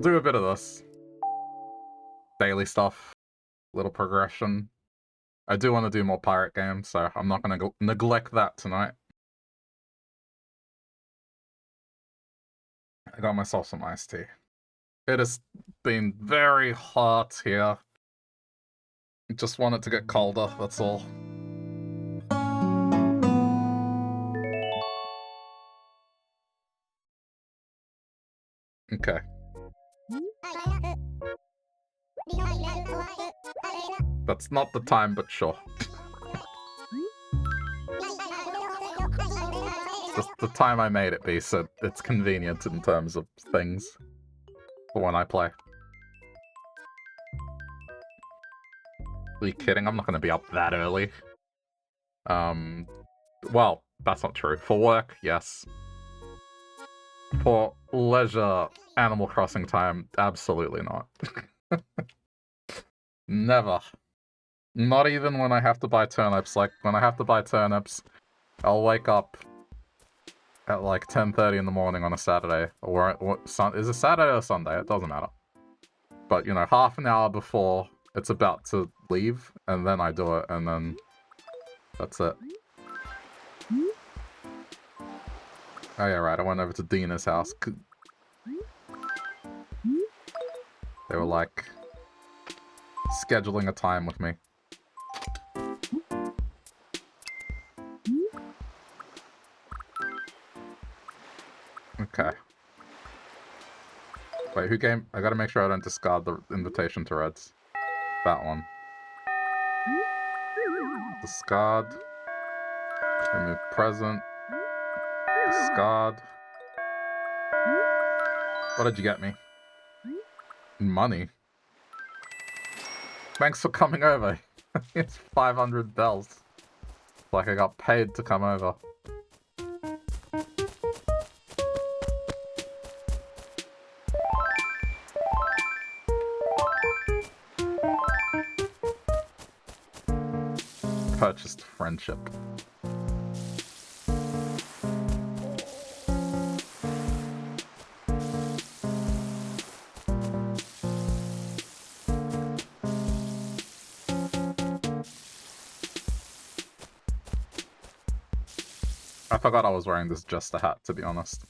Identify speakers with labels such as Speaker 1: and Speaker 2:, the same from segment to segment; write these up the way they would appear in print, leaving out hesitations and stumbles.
Speaker 1: do a bit of this. Daily stuff. Little progression. I do want to do more pirate games, so I'm not going to neglect that tonight. I got myself some iced tea. It has been very hot here. Just want it to get colder, that's all. Okay. That's not the time, but sure. Just the time I made it be, so it's convenient in terms of things for when I play. Are you kidding? I'm not going to be up that early. Well, that's not true. For work, yes. For leisure, Animal Crossing time, absolutely not. Never. Not even when I have to buy turnips. Like, when I have to buy turnips, I'll wake up at like 10:30 in the morning on a Saturday. Or is it Saturday or Sunday? It doesn't matter. But, you know, half an hour before it's about to leave, and then I do it, and then that's it. Oh yeah, right, I went over to Dina's house. They were like scheduling a time with me. Okay. Wait, who gave... I gotta make sure I don't discard the invitation to Reds. That one. Discard. Remove present. Discard. What did you get me? Money. Thanks for coming over. It's 500 bells. Like I got paid to come over. Purchased friendship. I forgot I was wearing this just a hat, to be honest.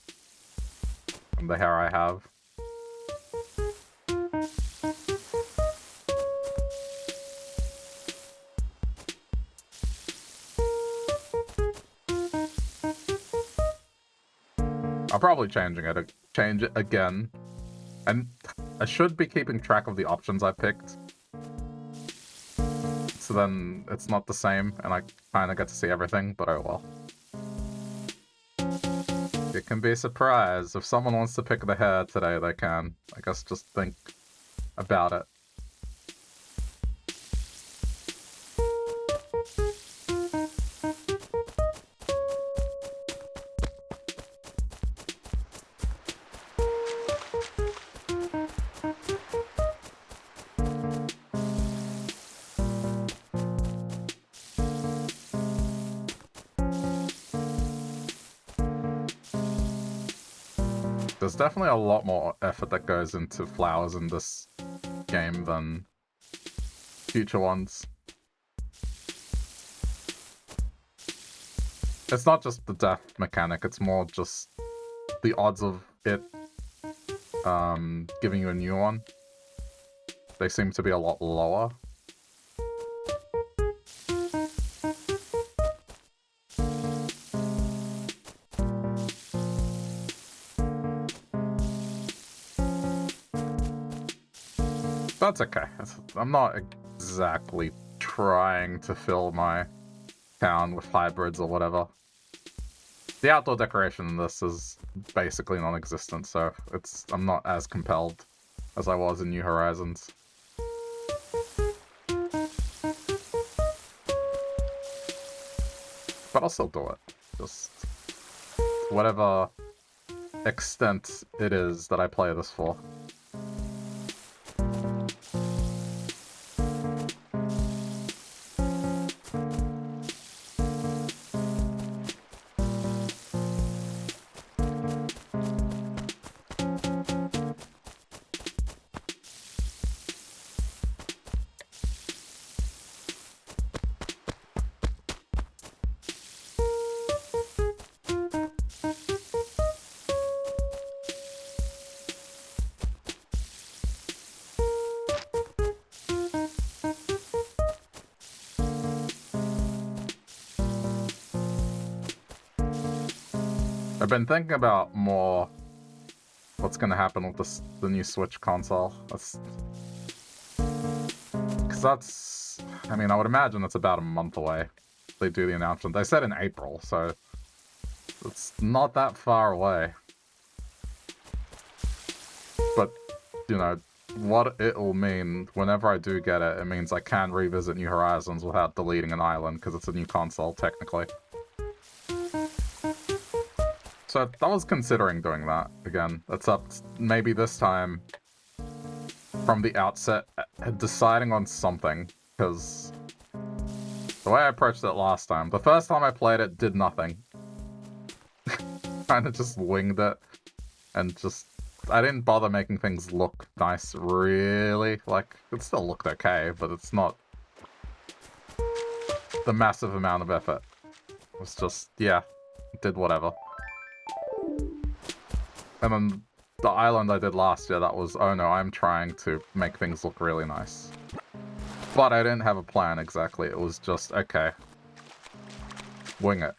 Speaker 1: And the hair I have. I'm probably change it again. And I should be keeping track of the options I picked. So then it's not the same, and I kind of get to see everything, but oh well. It can be a surprise. If someone wants to pick the hair today, they can. I guess just think about it. There's definitely a lot more effort that goes into flowers in this game than future ones. It's not just the death mechanic, it's more just the odds of it giving you a new one. They seem to be a lot lower. That's okay. I'm not exactly trying to fill my town with hybrids or whatever. The outdoor decoration in this is basically non-existent, so I'm not as compelled as I was in New Horizons. But I'll still do it. Just whatever extent it is that I play this for. I've been thinking about more what's gonna happen with the new Switch console. Because that's... I mean, I would imagine it's about a month away. They do the announcement. They said in April, so it's not that far away. But, you know, what it'll mean whenever I do get it, it means I can revisit New Horizons without deleting an island, because it's a new console, technically. So I was considering doing that again. That's up, maybe this time, from the outset, deciding on something, because the way I approached it last time, the first time I played it, did nothing. Kind of just winged it, and just, I didn't bother making things look nice, really. Like, it still looked okay, but it's not the massive amount of effort. It was just, yeah, did whatever. And then the island I did last year, that was, oh no, I'm trying to make things look really nice. But I didn't have a plan exactly, it was just, okay, wing it.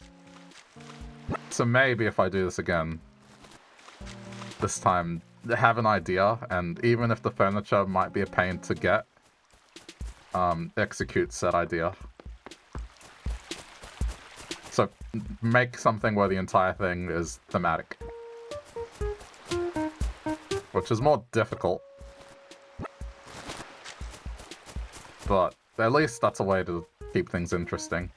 Speaker 1: So maybe if I do this again, this time, have an idea, and even if the furniture might be a pain to get, execute said idea. So make something where the entire thing is thematic. Which is more difficult. But at least that's a way to keep things interesting.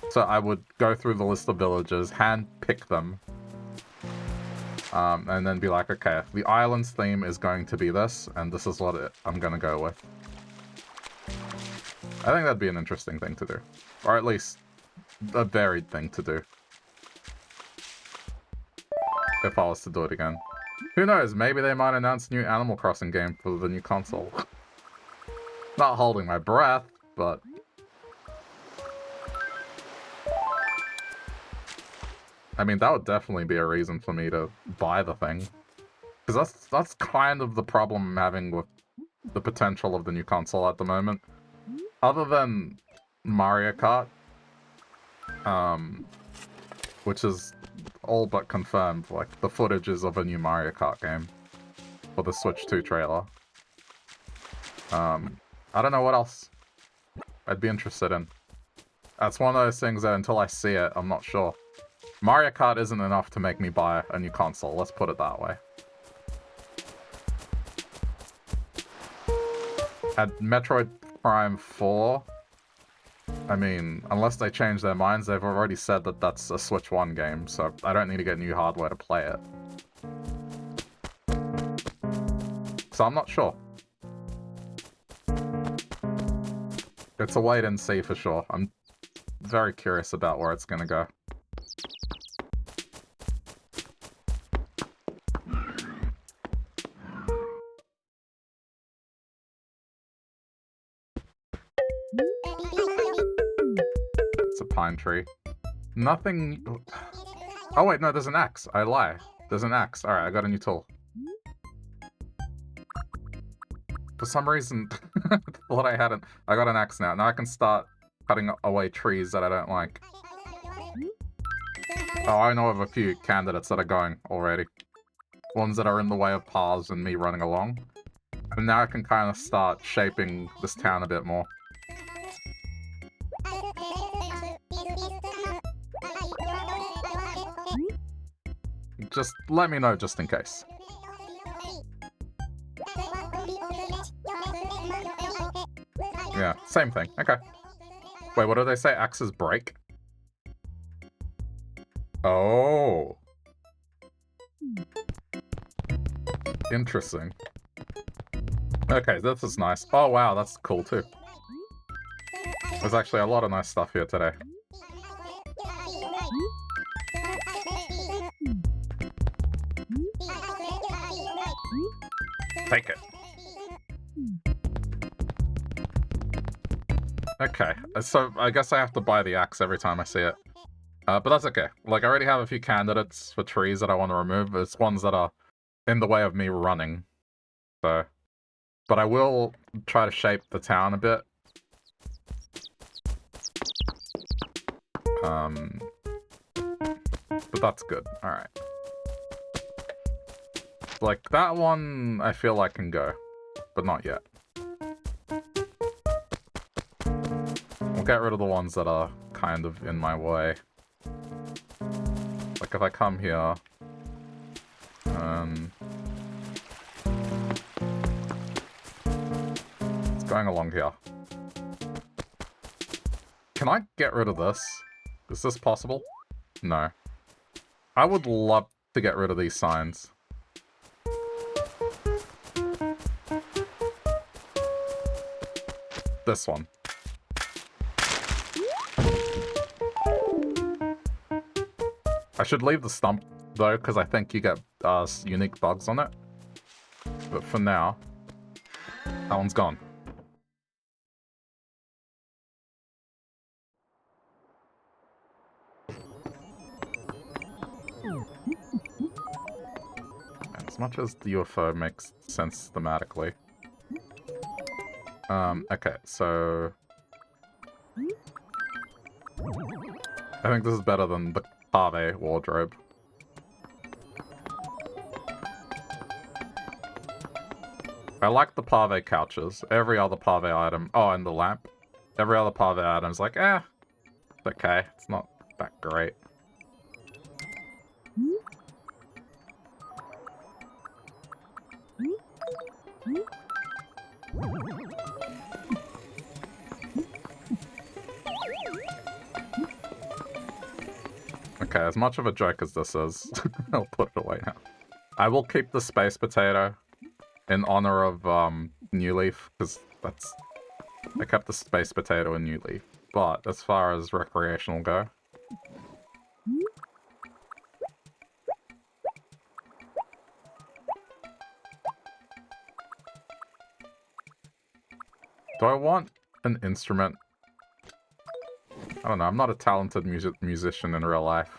Speaker 1: So I would go through the list of villagers, hand pick them, and then be like, okay, the island's theme is going to be this, and this is what I'm going to go with. I think that'd be an interesting thing to do. Or at least a varied thing to do. If I was to do it again. Who knows, maybe they might announce a new Animal Crossing game for the new console. Not holding my breath, but... I mean, that would definitely be a reason for me to buy the thing. Because that's kind of the problem I'm having with the potential of the new console at the moment. Other than Mario Kart, which is all but confirmed, like, the footage is of a new Mario Kart game. For the Switch 2 trailer. I don't know what else I'd be interested in. That's one of those things that until I see it, I'm not sure. Mario Kart isn't enough to make me buy a new console, let's put it that way. At Metroid Prime 4, I mean, unless they change their minds, they've already said that that's a Switch 1 game, so I don't need to get new hardware to play it. So I'm not sure. It's a wait and see for sure. I'm very curious about where it's gonna go. It's a pine tree. Nothing... Oh wait, no, there's an axe. I lie. There's an axe. Alright, I got a new tool. For some reason, I thought I hadn't. I got an axe now. Now I can start cutting away trees that I don't like. Oh, I know of a few candidates that are going already. Ones that are in the way of paths and me running along. And now I can kind of start shaping this town a bit more. Just let me know just in case. Yeah, same thing. Okay. Wait, what do they say? Axes break? Oh. Interesting. Okay, this is nice. Oh, wow, that's cool too. There's actually a lot of nice stuff here today. Take it. Okay, so I guess I have to buy the axe every time I see it. But that's okay. Like, I already have a few candidates for trees that I want to remove. It's ones that are in the way of me running. So, but I will try to shape the town a bit. But that's good. Alright. Like, that one I feel like can go. But not yet. We'll get rid of the ones that are kind of in my way. Like if I come here... it's going along here. Can I get rid of this? Is this possible? No. I would love to get rid of these signs. This one. I should leave the stump, though, because I think you get unique bugs on it. But for now, that one's gone. As much as the UFO makes sense thematically. Okay, so... I think this is better than the Pave wardrobe. I like the Pave couches. Every other Pave item... Oh, and the lamp. Every other Pave item's like, it's okay. It's not that great. Okay, as much of a joke as this is, I'll put it away now. I will keep the space potato in honor of New Leaf, because that's... I kept the space potato in New Leaf. But as far as recreational go... Do I want an instrument? I don't know, I'm not a talented musician in real life.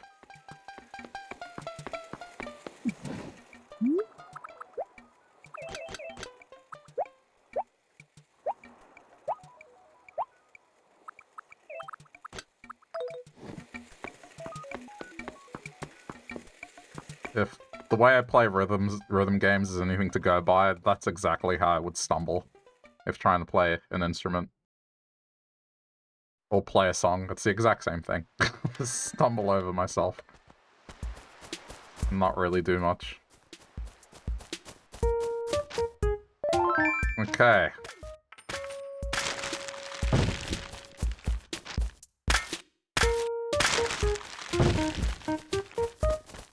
Speaker 1: If the way I play rhythm games is anything to go by, that's exactly how I would stumble if trying to play an instrument. Or play a song. It's the exact same thing. Just stumble over myself. Not really do much. Okay.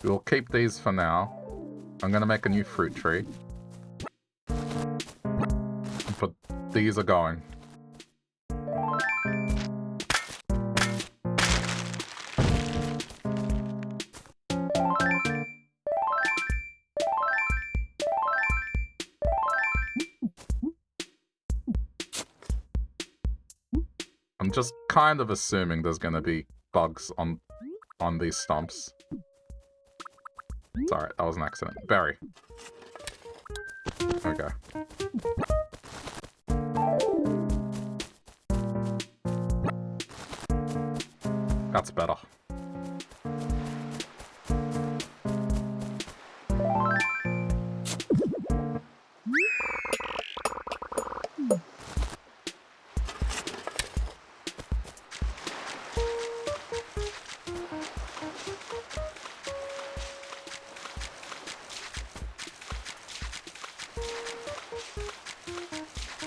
Speaker 1: We'll keep these for now. I'm gonna make a new fruit tree. But these are going. I'm just kind of assuming there's gonna be bugs on these stumps. It's alright, that was an accident. Berry. Okay. That's better.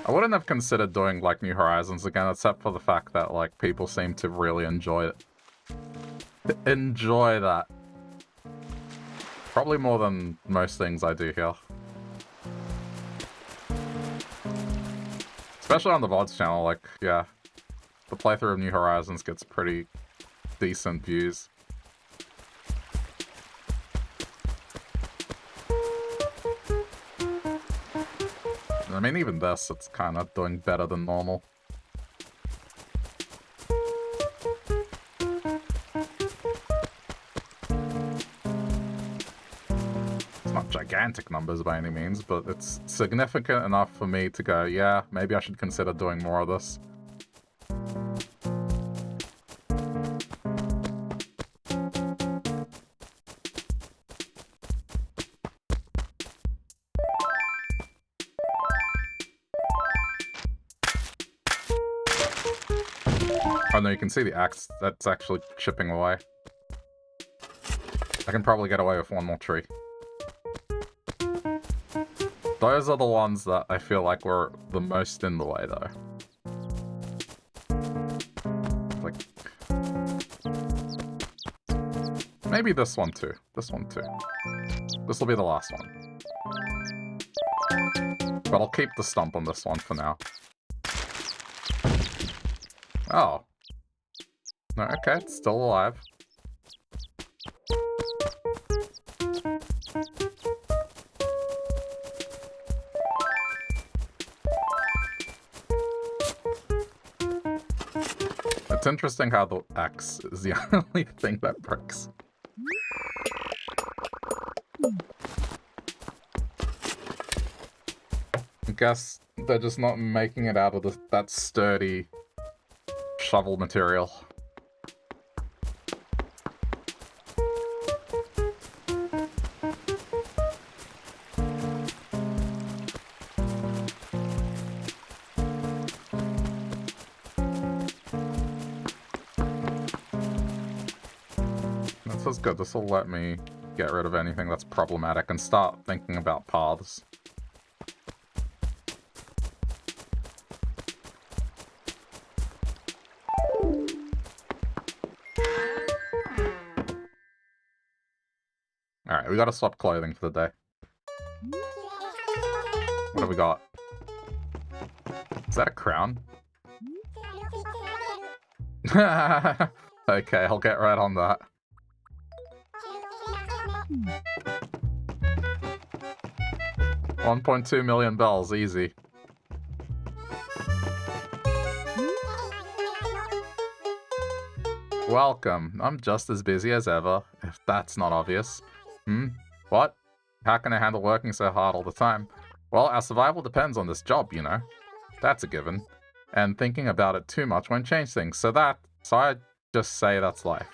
Speaker 1: I wouldn't have considered doing, like, New Horizons again, except for the fact that, like, people seem to really enjoy it. Enjoy that. Probably more than most things I do here. Especially on the VODs channel, like, yeah. The playthrough of New Horizons gets pretty decent views. I mean, even this, it's kind of doing better than normal. It's not gigantic numbers by any means, but it's significant enough for me to go, yeah, maybe I should consider doing more of this. Oh no, you can see the axe that's actually chipping away. I can probably get away with one more tree. Those are the ones that I feel like were the most in the way, though. Like... maybe this one too. This one too. This will be the last one. But I'll keep the stump on this one for now. Oh. No, okay, it's still alive. It's interesting how the axe is the only thing that breaks. I guess they're just not making it out of that sturdy shovel material. This is good. This will let me get rid of anything that's problematic and start thinking about paths. Alright, we gotta swap clothing for the day. What have we got? Is that a crown? Okay, I'll get right on that. $1.2 million bells, easy. Welcome. I'm just as busy as ever, if that's not obvious. What? How can I handle working so hard all the time? Well, our survival depends on this job, you know. That's a given. And thinking about it too much won't change things, so I just say that's life.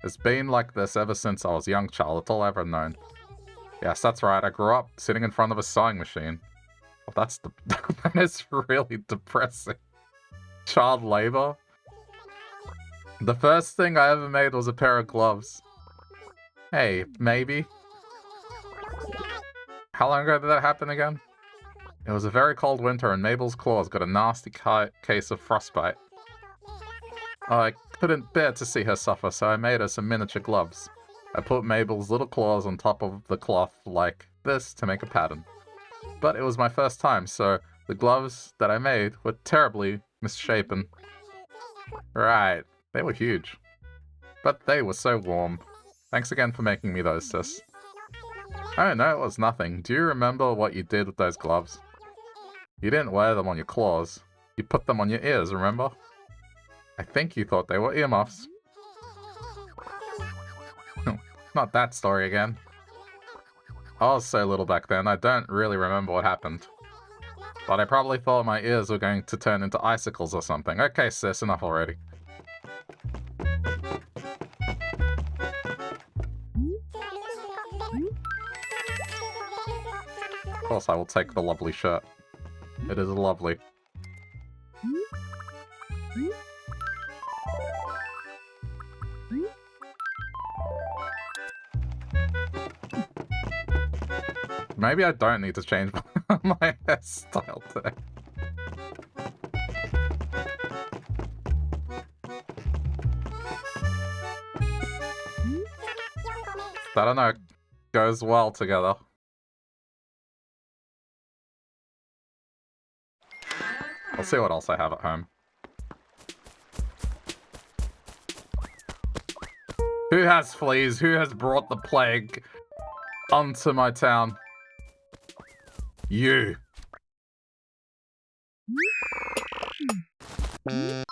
Speaker 1: It's been like this ever since I was a young child, it's all I've ever known. Yes, that's right, I grew up sitting in front of a sewing machine. Well, that is really depressing. Child labor? The first thing I ever made was a pair of gloves. Hey, maybe. How long ago did that happen again? It was a very cold winter and Mabel's claws got a nasty case of frostbite. I couldn't bear to see her suffer, so I made her some miniature gloves. I put Mabel's little claws on top of the cloth like this to make a pattern. But it was my first time, so the gloves that I made were terribly misshapen. Right, they were huge. But they were so warm. Thanks again for making me those, sis. Oh no, it was nothing. Do you remember what you did with those gloves? You didn't wear them on your claws. You put them on your ears, remember? I think you thought they were earmuffs. Not that story again. I was so little back then, I don't really remember what happened. But I probably thought my ears were going to turn into icicles or something. Okay, sis, enough already. Of course I will take the lovely shirt. It is lovely. Maybe I don't need to change my hairstyle today. I don't know, goes well together. I'll see what else I have at home. Who has fleas? Who has brought the plague onto my town? You. Wow,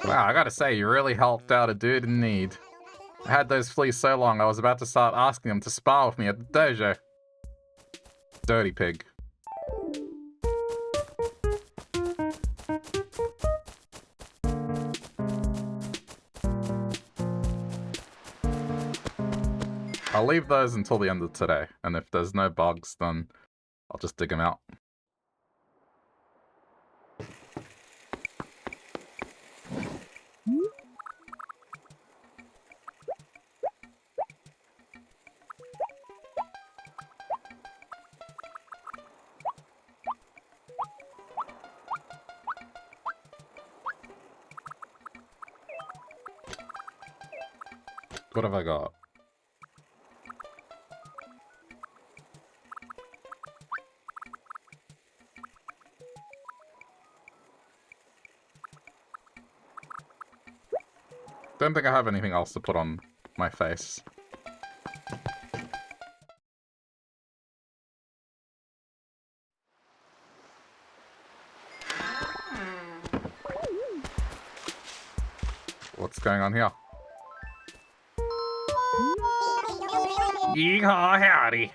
Speaker 1: I gotta say, you really helped out a dude in need. I had those fleas so long, I was about to start asking them to spar with me at the dojo. Dirty pig. I'll leave those until the end of today, and if there's no bugs, then I'll just dig them out. What have I got? Don't think I have anything else to put on my face. What's going on here? Yeehaw, howdy.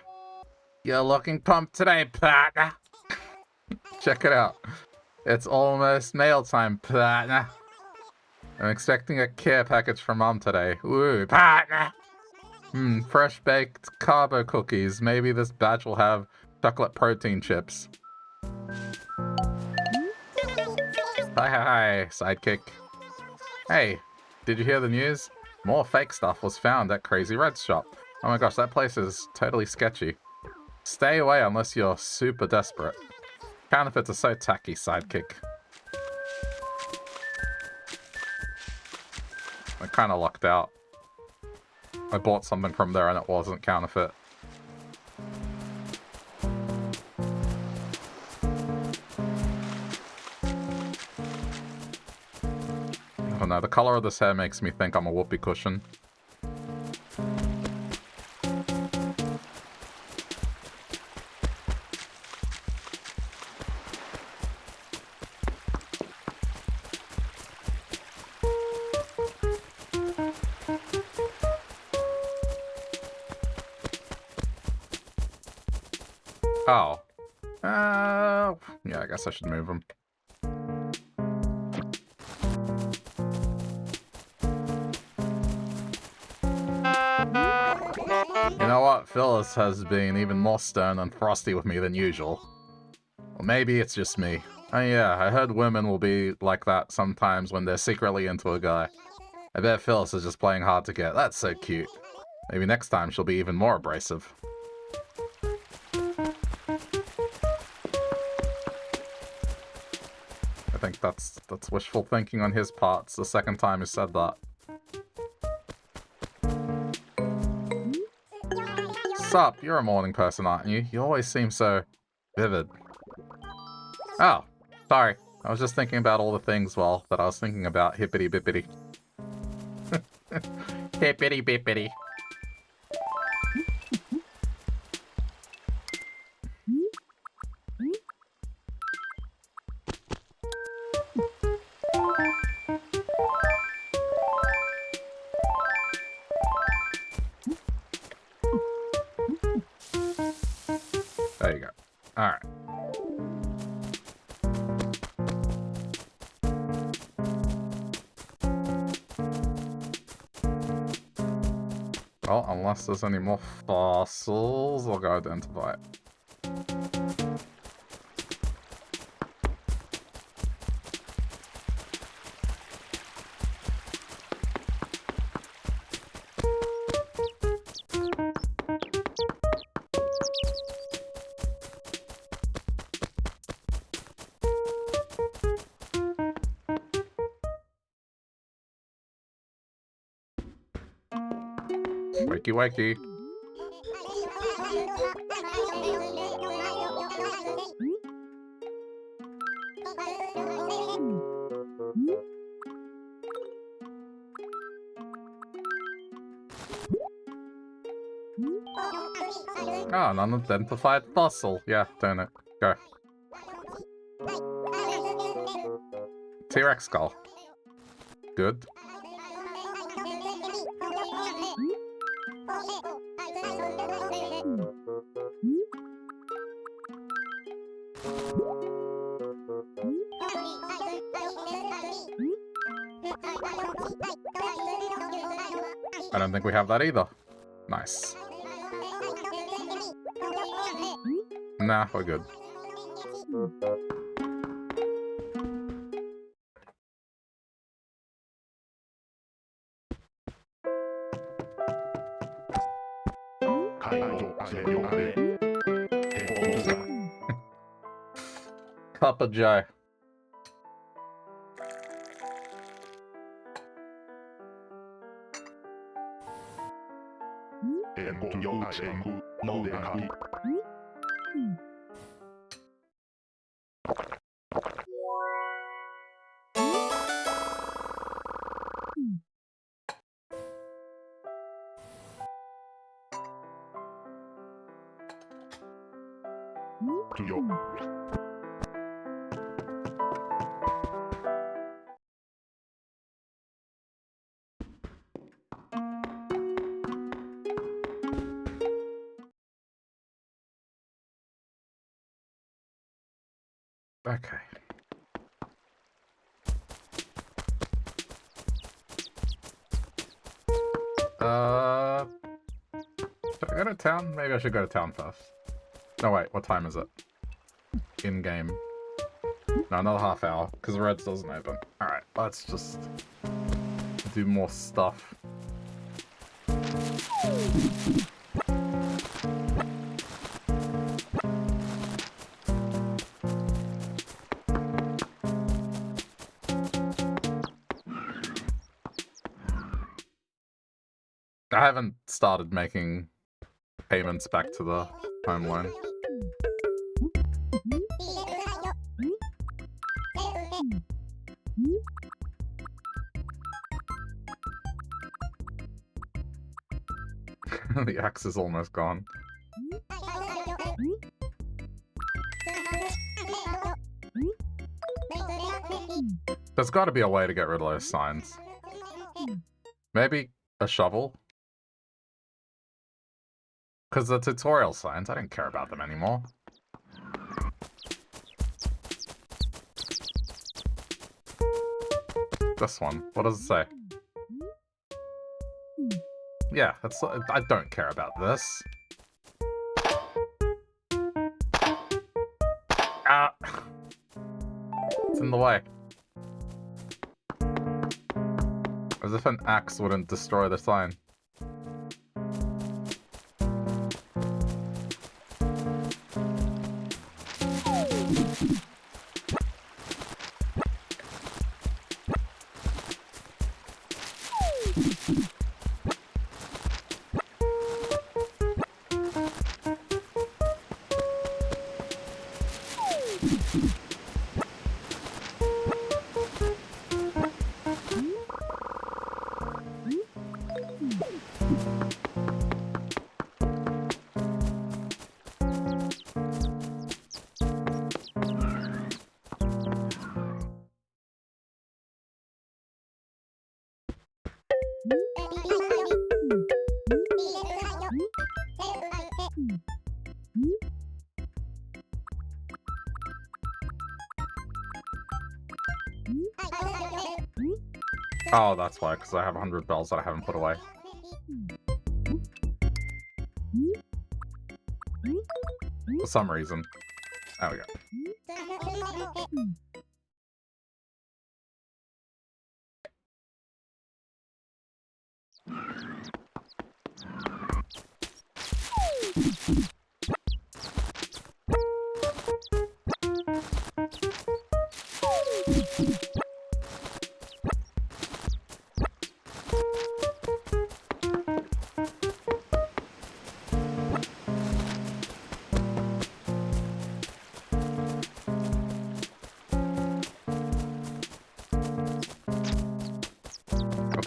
Speaker 1: You're looking pumped today, partner. Check it out. It's almost mail time, partner. I'm expecting a care package from Mom today. Ooh, partner. Fresh baked carbo cookies. Maybe this batch will have chocolate protein chips. Hi, sidekick. Hey, did you hear the news? More fake stuff was found at Crazy Red's shop. Oh my gosh, that place is totally sketchy. Stay away unless you're super desperate. Counterfeits are so tacky, sidekick. I kinda lucked out. I bought something from there and it wasn't counterfeit. Oh no, the color of this hair makes me think I'm a whoopee cushion. Oh. Yeah, I guess I should move them. You know what? Phyllis has been even more stern and frosty with me than usual. Or maybe it's just me. Oh yeah, I heard women will be like that sometimes when they're secretly into a guy. I bet Phyllis is just playing hard to get. That's so cute. Maybe next time she'll be even more abrasive. I think that's wishful thinking on his part. It's the second time he said that. Sup, you're a morning person, aren't you? You always seem so vivid. Oh, sorry. I was just thinking about all the things, well, that I was thinking about. Hippity bippity. Hippity bippity. There you go. Alright. Well, unless there's any more fossils, I'll go identify it. Wakey wakey. Ah, an unidentified fossil. Yeah, turn it. Go. T-Rex skull. Good. I don't think we have that either. Nice. Nah, we're good. Cup of joe. Okay. Should I go to town? Maybe I should go to town first. No, wait, what time is it? In-game. No, another half hour, because Reds doesn't open. Alright, let's just do more stuff. I haven't started making payments back to the home loan. The axe is almost gone. There's got to be a way to get rid of those signs. Maybe a shovel? Because the tutorial signs, I don't care about them anymore. This one, what does it say? Yeah, that's. I don't care about this. Ah! It's in the way. As if an axe wouldn't destroy the sign. Oh, that's why, because I have 100 bells that I haven't put away. For some reason. There we go.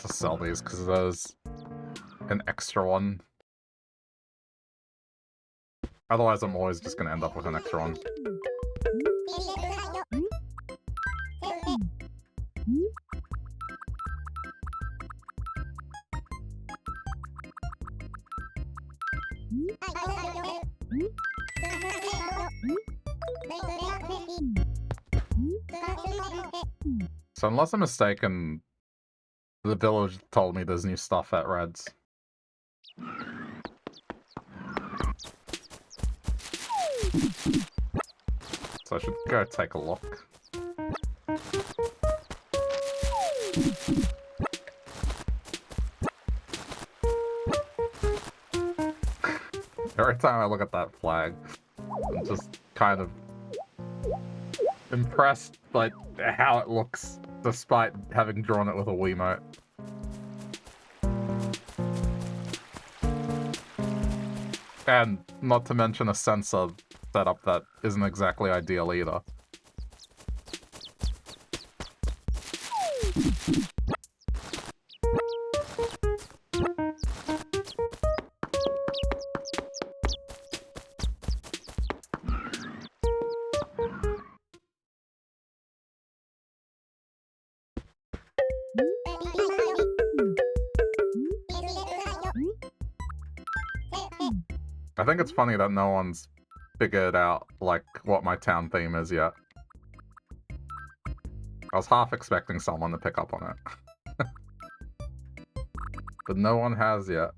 Speaker 1: Sell these because there's an extra one. Otherwise, I'm always just going to end up with an extra one. So unless I'm mistaken, the village told me there's new stuff at Red's. So I should go take a look. Every time I look at that flag, I'm just kind of impressed by how it looks, despite having drawn it with a Wiimote. And not to mention a sensor setup that isn't exactly ideal either. I think it's funny that no one's figured out, like, what my town theme is yet. I was half expecting someone to pick up on it. But no one has yet.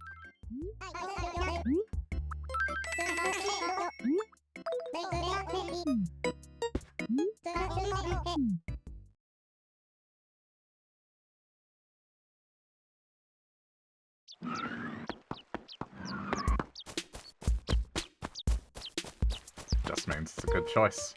Speaker 1: Just means it's a good choice.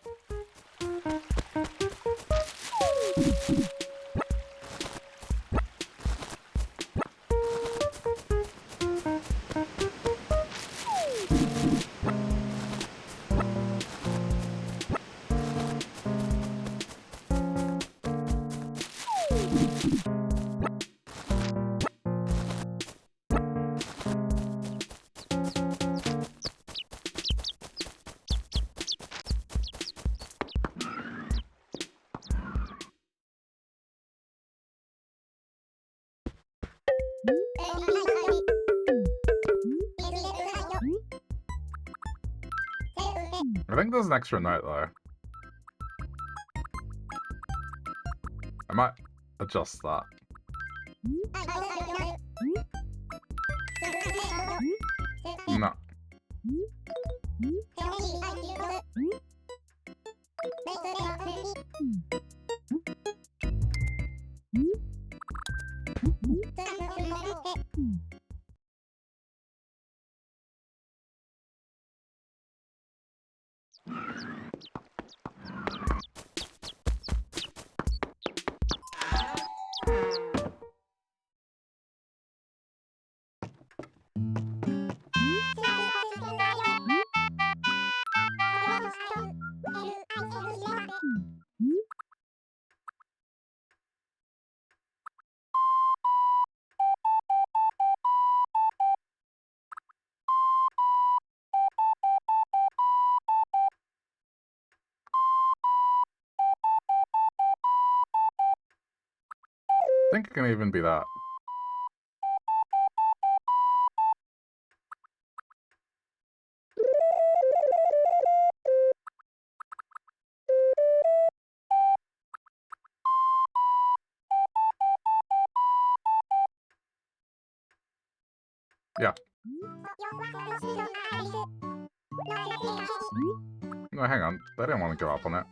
Speaker 1: I think there's an extra note though. I might adjust that. No. I think it can even be that. Yeah. No, hang on. I didn't want to go up on it.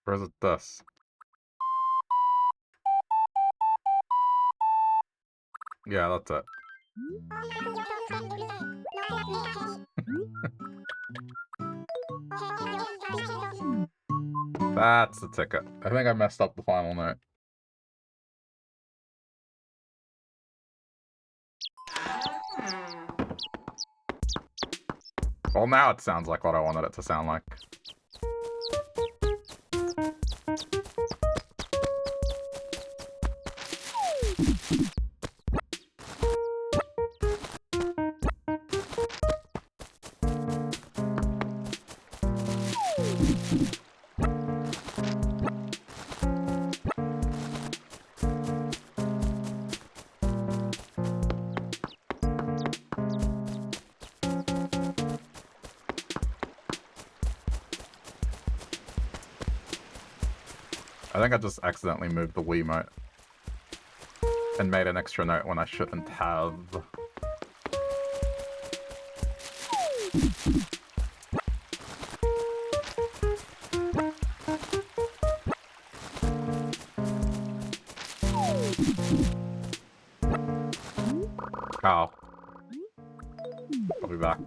Speaker 1: Or is it this? Yeah, that's it. That's the ticket. I think I messed up the final note. Well, now it sounds like what I wanted it to sound like. I think I just accidentally moved the Wiimote and made an extra note when I shouldn't have. Oh. I'll be back.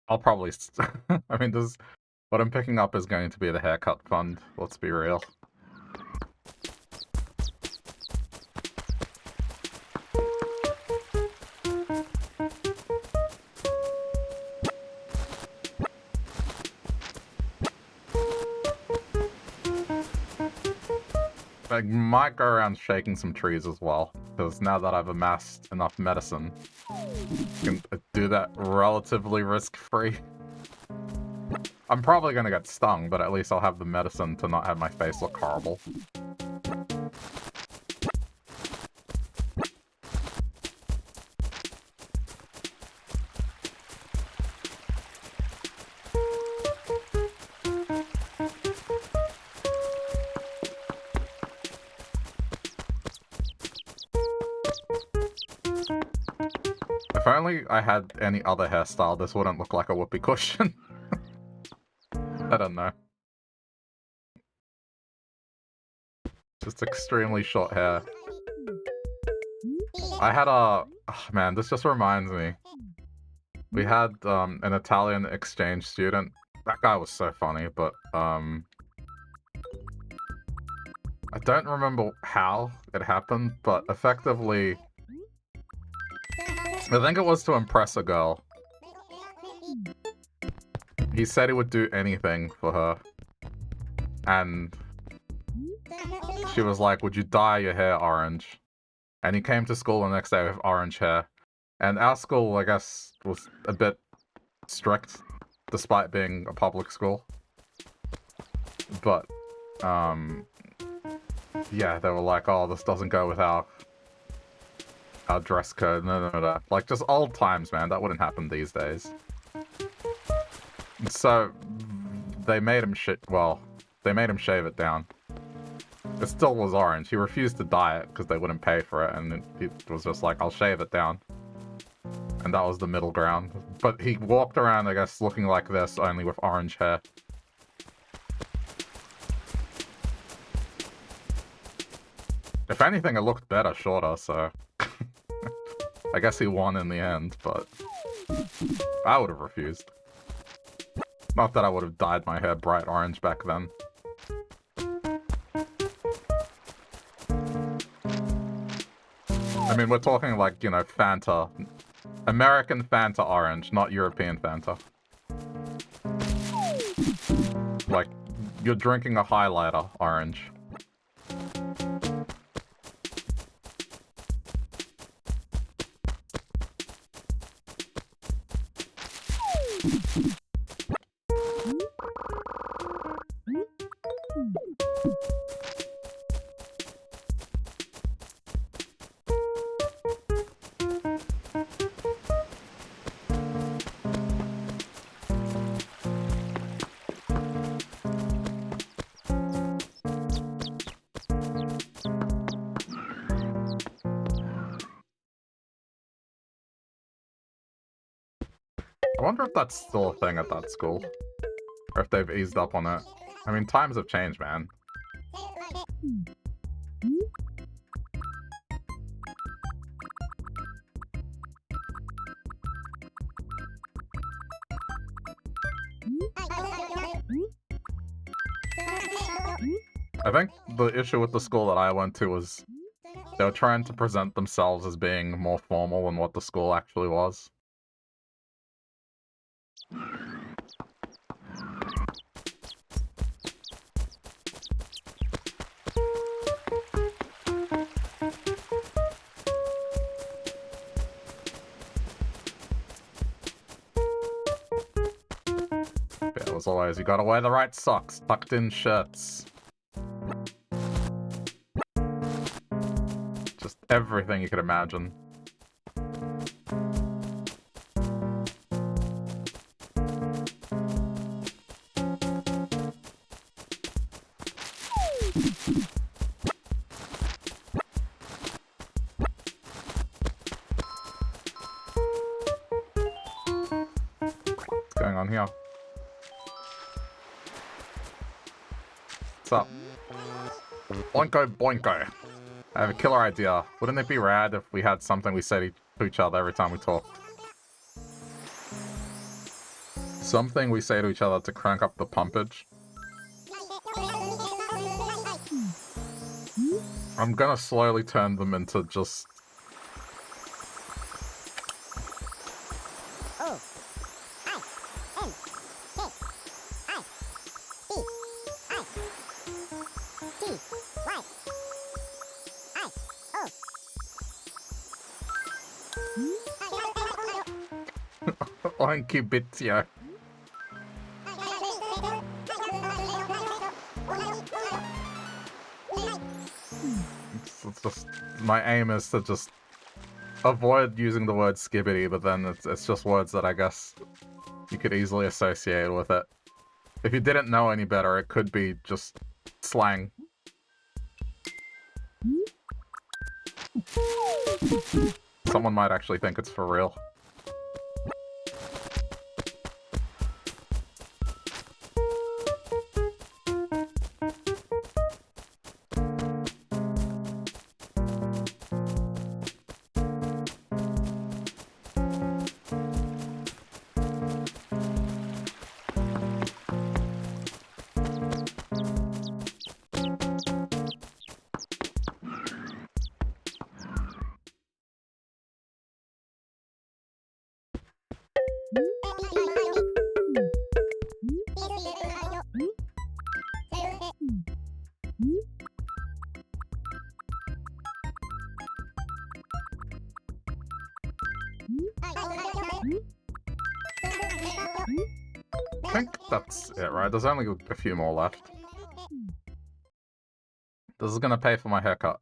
Speaker 1: I'll probably... I mean, this... What I'm picking up is going to be the haircut fund, let's be real. I might go around shaking some trees as well, because now that I've amassed enough medicine, I can do that relatively risk-free. I'm probably gonna get stung, but at least I'll have the medicine to not have my face look horrible. If only I had any other hairstyle, this wouldn't look like a whoopee cushion. I don't know. Just extremely short hair. I had a... Oh, man, this just reminds me. We had an Italian exchange student. That guy was so funny, but I don't remember how it happened, but effectively... I think it was to impress a girl. He said he would do anything for her. And she was like, would you dye your hair orange? And he came to school the next day with orange hair. And our school, I guess, was a bit strict, despite being a public school. But, yeah, they were like, oh, this doesn't go with our dress code. No. Like, just old times, man. That wouldn't happen these days. So, they made him they made him shave it down. It still was orange. He refused to dye it because they wouldn't pay for it, and he was just like, I'll shave it down. And that was the middle ground. But he walked around, I guess, looking like this, only with orange hair. If anything, it looked better shorter, so... I guess he won in the end, but... I would have refused. Not that I would have dyed my hair bright orange back then. I mean, we're talking like, you know, Fanta. American Fanta orange, not European Fanta. Like, you're drinking a highlighter orange. I wonder if that's still a thing at that school. Or if they've eased up on it. I mean, times have changed, man. I think the issue with the school that I went to was they were trying to present themselves as being more formal than what the school actually was. So as always, you gotta wear the right socks, tucked in shirts. Just everything you could imagine. What's going on here? What's up? Boinko boinko. I have a killer idea. Wouldn't it be rad if we had something we said to each other every time we talked? Something we say to each other to crank up the pumpage. I'm gonna slowly turn them into just... Oinky bitio. It's just... My aim is to just avoid using the word skibbity, but then it's just words that I guess you could easily associate with it. If you didn't know any better, it could be just slang. Someone might actually think it's for real. I think that's it, right? There's only a few more left. This is gonna pay for my haircut.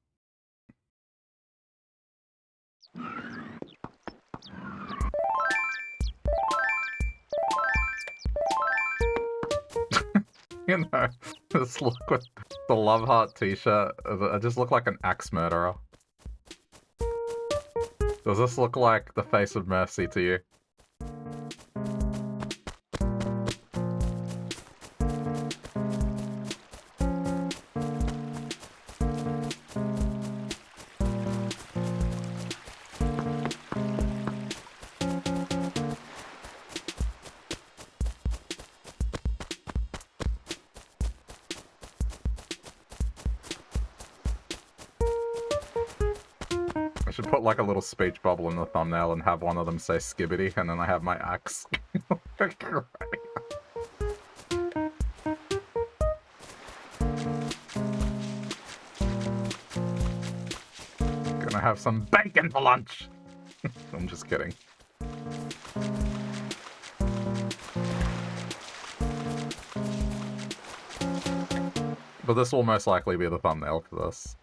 Speaker 1: You know, this look with the Love Heart t-shirt, I just look like an axe murderer. Does this look like the face of mercy to you? I should put like a little speech bubble in the thumbnail and have one of them say skibbity, and then I have my axe. Gonna have some bacon for lunch! I'm just kidding. But this will most likely be the thumbnail for this.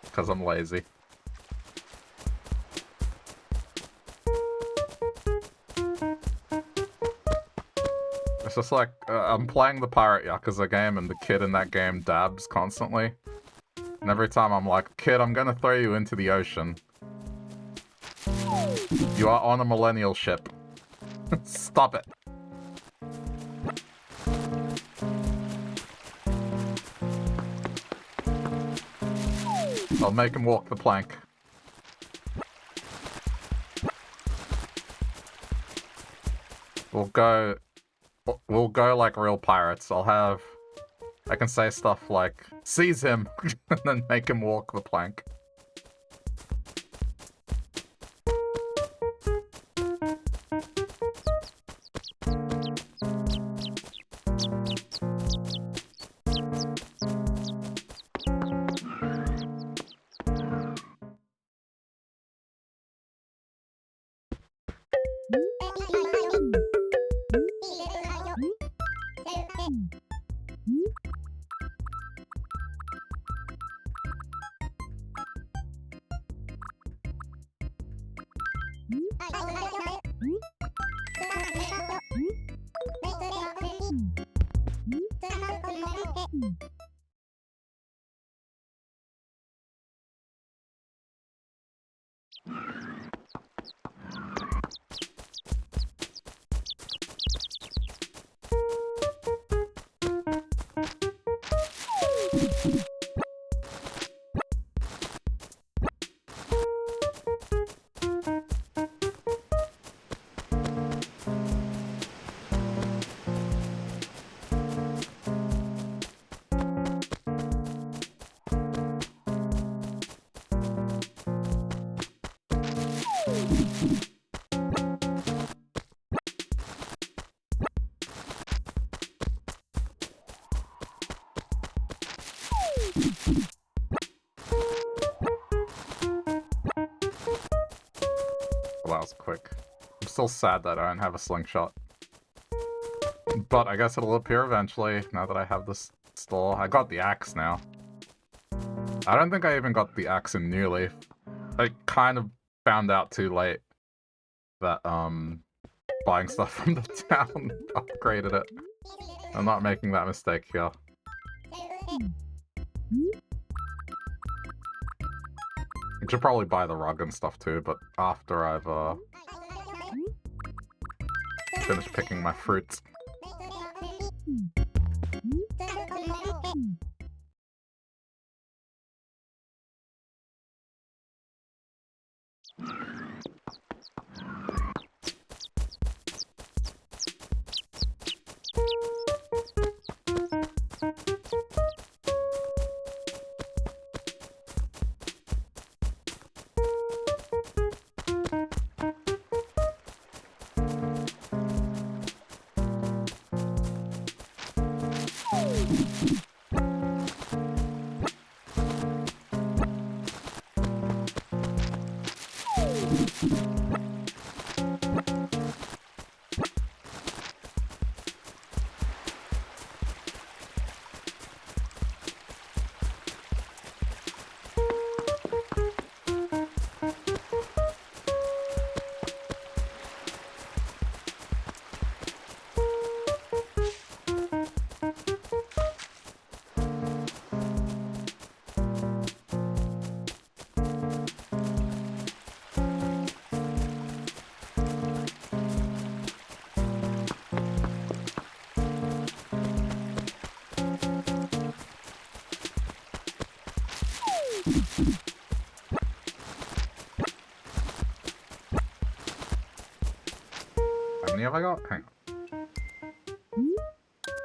Speaker 1: Because I'm lazy. It's just like, I'm playing the Pirate Yakuza game and the kid in that game dabs constantly. And every time I'm like, kid, I'm gonna throw you into the ocean. You are on a millennial ship. Stop it. I'll make him walk the plank. We'll go like real pirates. I can say stuff like, seize him, and then make him walk the plank. Well, that was quick. I'm still sad that I don't have a slingshot. But I guess it'll appear eventually, now that I have this store. I got the axe now. I don't think I even got the axe in New Leaf. I kind of found out too late that, buying stuff from the town upgraded it. I'm not making that mistake here. I should probably buy the rug and stuff too, but after I've, finished picking my fruits. How many have I got? Hang on.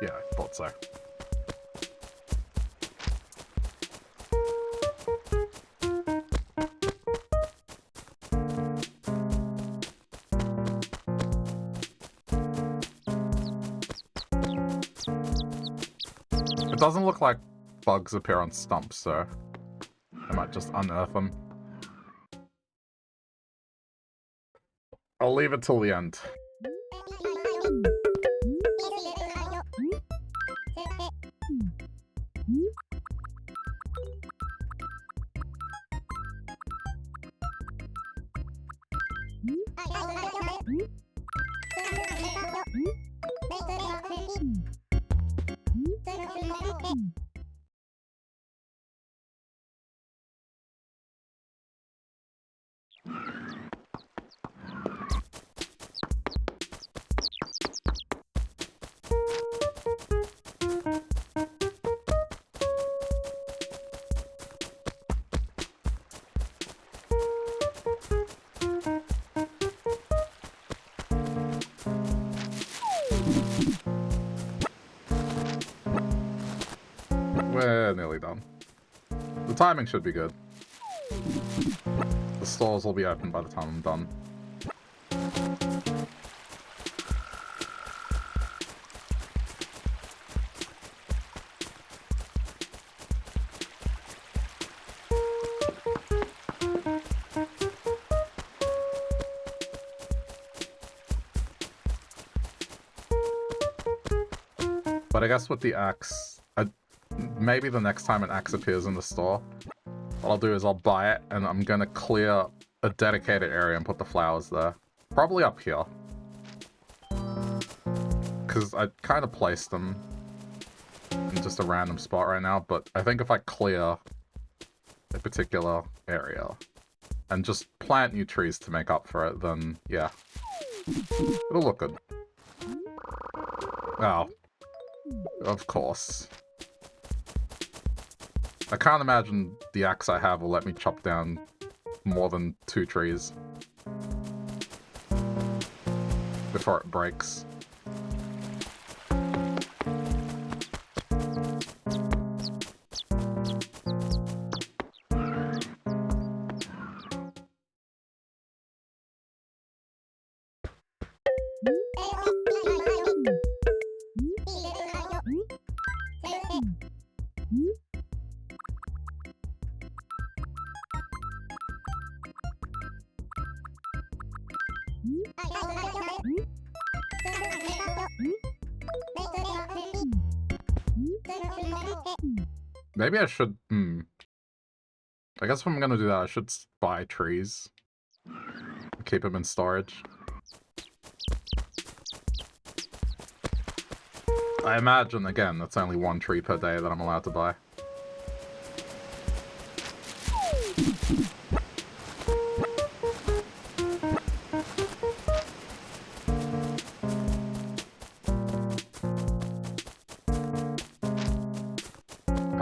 Speaker 1: Yeah, I thought so. It doesn't look like bugs appear on stumps, so I might just unearth them. I'll leave it till the end. We're nearly done. The timing should be good. The stores will be open by the time I'm done. But I guess with the axe, maybe the next time an axe appears in the store, what I'll do is I'll buy it and I'm gonna clear a dedicated area and put the flowers there. Probably up here. Because I kind of placed them in just a random spot right now, but I think if I clear a particular area and just plant plant new trees to make up for it, then yeah. It'll look good. Oh. Of course. I can't imagine the axe I have will let me chop down more than 2 trees before it breaks. Maybe I should, I guess if I'm gonna do that, I should buy trees. Keep them in storage. I imagine, again, that's only 1 tree per day that I'm allowed to buy.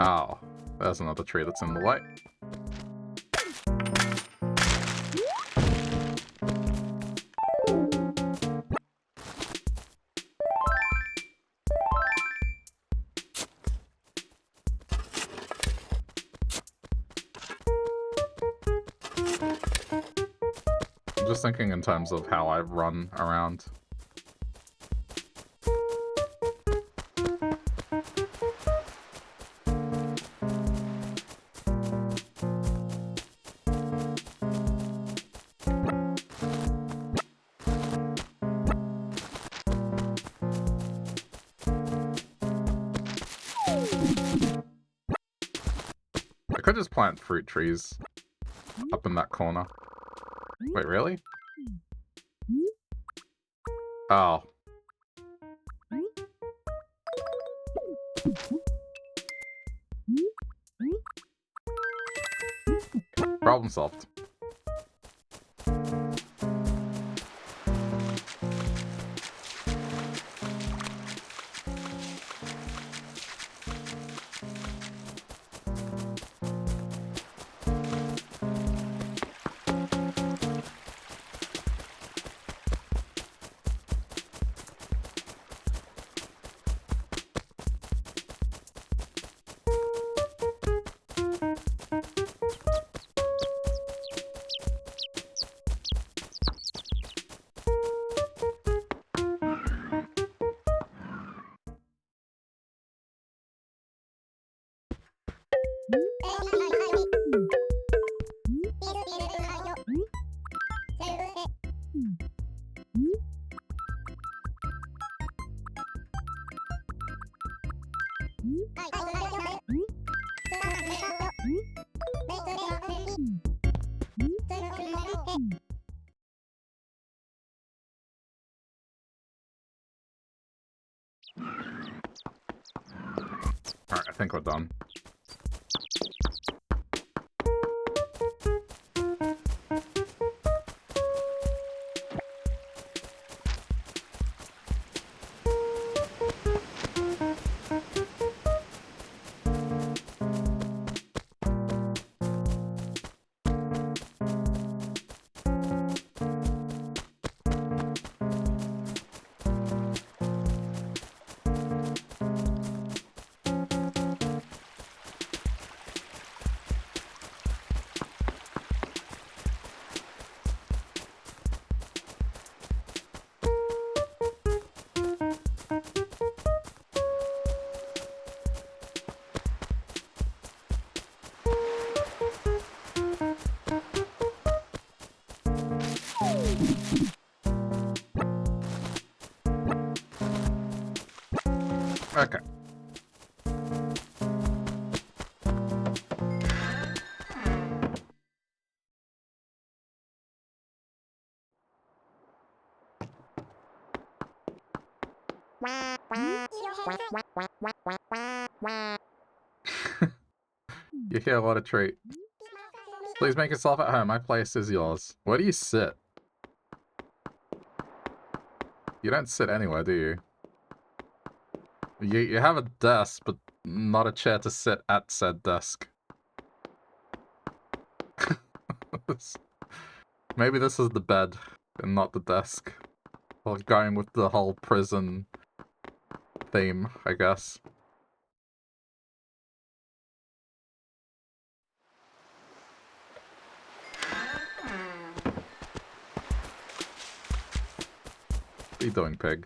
Speaker 1: Oh, there's another tree that's in the way. I'm just thinking in terms of how I run around. I could just plant fruit trees up in that corner. Wait, really? Oh. Problem solved. Alright, I think we're done. Okay. You hear a lot of trait. Please make yourself at home. My place is yours. Where do you sit? You don't sit anywhere, do you? You have a desk, but not a chair to sit at said desk. Maybe this is the bed and not the desk. Or going with the whole prison theme, I guess. What are you doing, pig?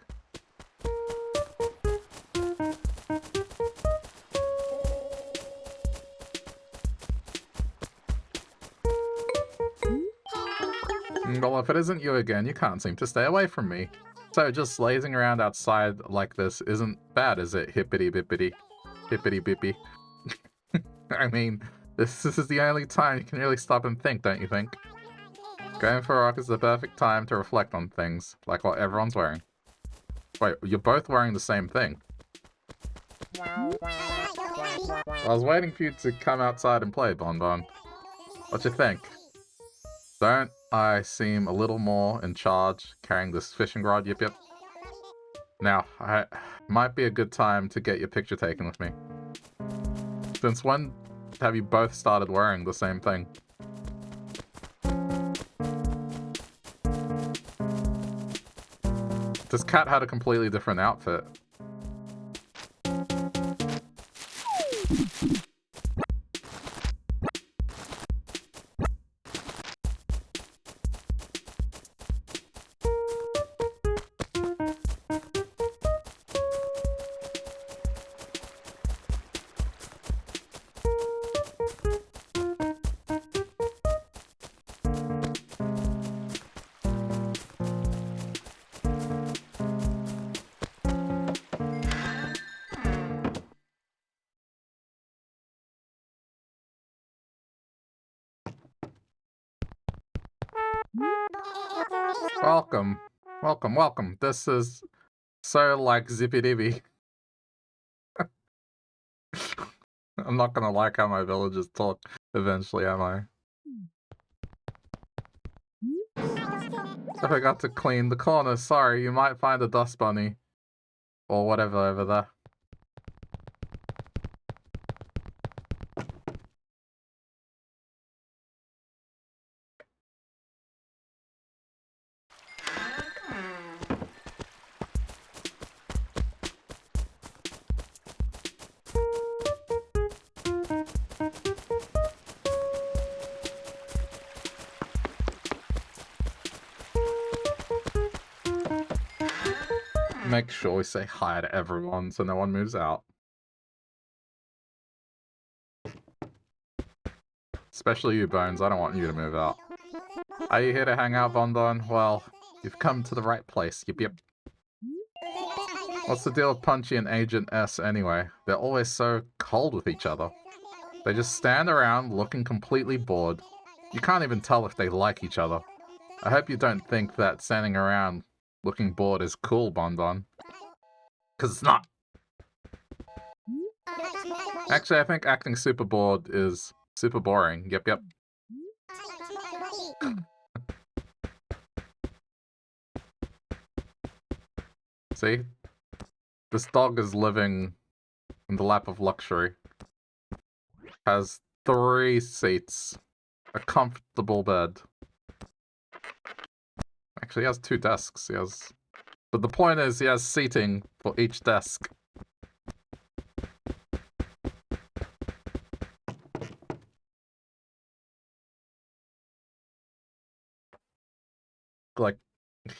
Speaker 1: Well, if it isn't you again, you can't seem to stay away from me. So just lazing around outside like this isn't bad, is it? Hippity bippity. Hippity bippy. I mean, this is the only time you can really stop and think, don't you think? Going for a walk is the perfect time to reflect on things, like what everyone's wearing. Wait, you're both wearing the same thing. I was waiting for you to come outside and play, Bon Bon. What you think? Don't I seem a little more in charge carrying this fishing rod? Yip. Now, might be a good time to get your picture taken with me. Since when have you both started wearing the same thing? This cat had a completely different outfit. Welcome. Welcome, welcome. This is so like zippy-dibby. I'm not gonna like how my villagers talk eventually, am I? I forgot to clean the corner. Sorry, you might find a dust bunny. Or whatever over there. Make sure we say hi to everyone so no one moves out. Especially you, Bones. I don't want you to move out. Are you here to hang out, Bon Bon? Well, you've come to the right place. Yip. What's the deal with Punchy and Agent S anyway? They're always so cold with each other. They just stand around looking completely bored. You can't even tell if they like each other. I hope you don't think that standing around looking bored is cool, Bon Bon. 'Cause it's not. Actually, I think acting super bored is super boring. Yep. See? This dog is living in the lap of luxury. Has 3 seats. A comfortable bed. Actually, he has 2 desks. But the point is, he has seating for each desk. Like,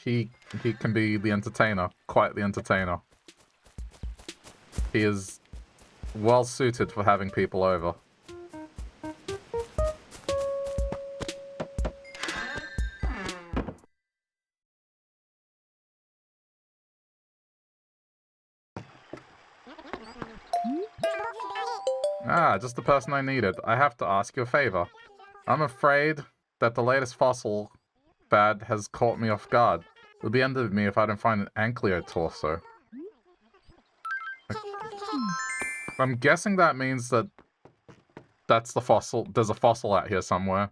Speaker 1: he can be the entertainer. Quite the entertainer. He is well suited for having people over. Ah, just the person I needed. I have to ask you a favor. I'm afraid that the latest fossil fad has caught me off guard. It would be end of me if I don't find an Ankylo torso. I'm guessing that means that that's the fossil. There's a fossil out here somewhere.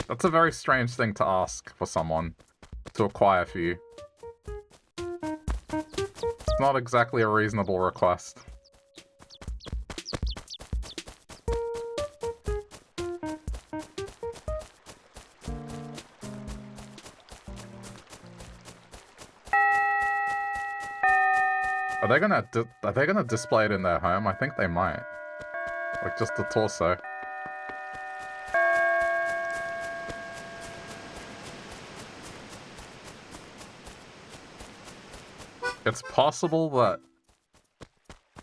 Speaker 1: That's a very strange thing to ask for someone to acquire for you. It's not exactly a reasonable request. Are they gonna display it in their home? I think they might. Like just the torso. It's possible that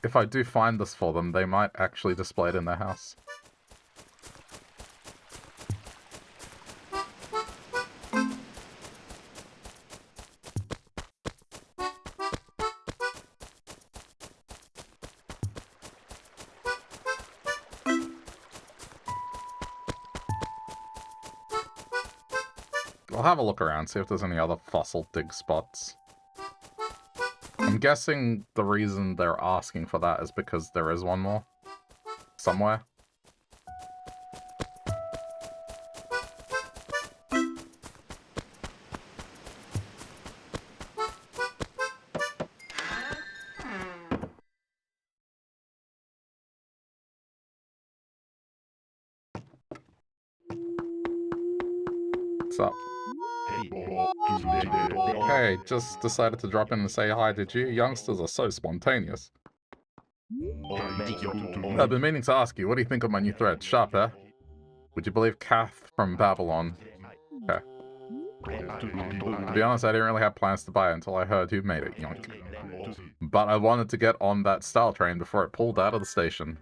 Speaker 1: if I do find this for them, they might actually display it in their house. I'll have a look around, see if there's any other fossil dig spots. I'm guessing the reason they're asking for that is because there is one more. Somewhere. What's up? Hey, just decided to drop in and say hi, did you? Youngsters are so spontaneous. I've been meaning to ask you, what do you think of my new thread? Sharp, eh? Would you believe Kath from Babylon? Okay. To be honest, I didn't really have plans to buy it until I heard who made it, yoink. But I wanted to get on that style train before it pulled out of the station.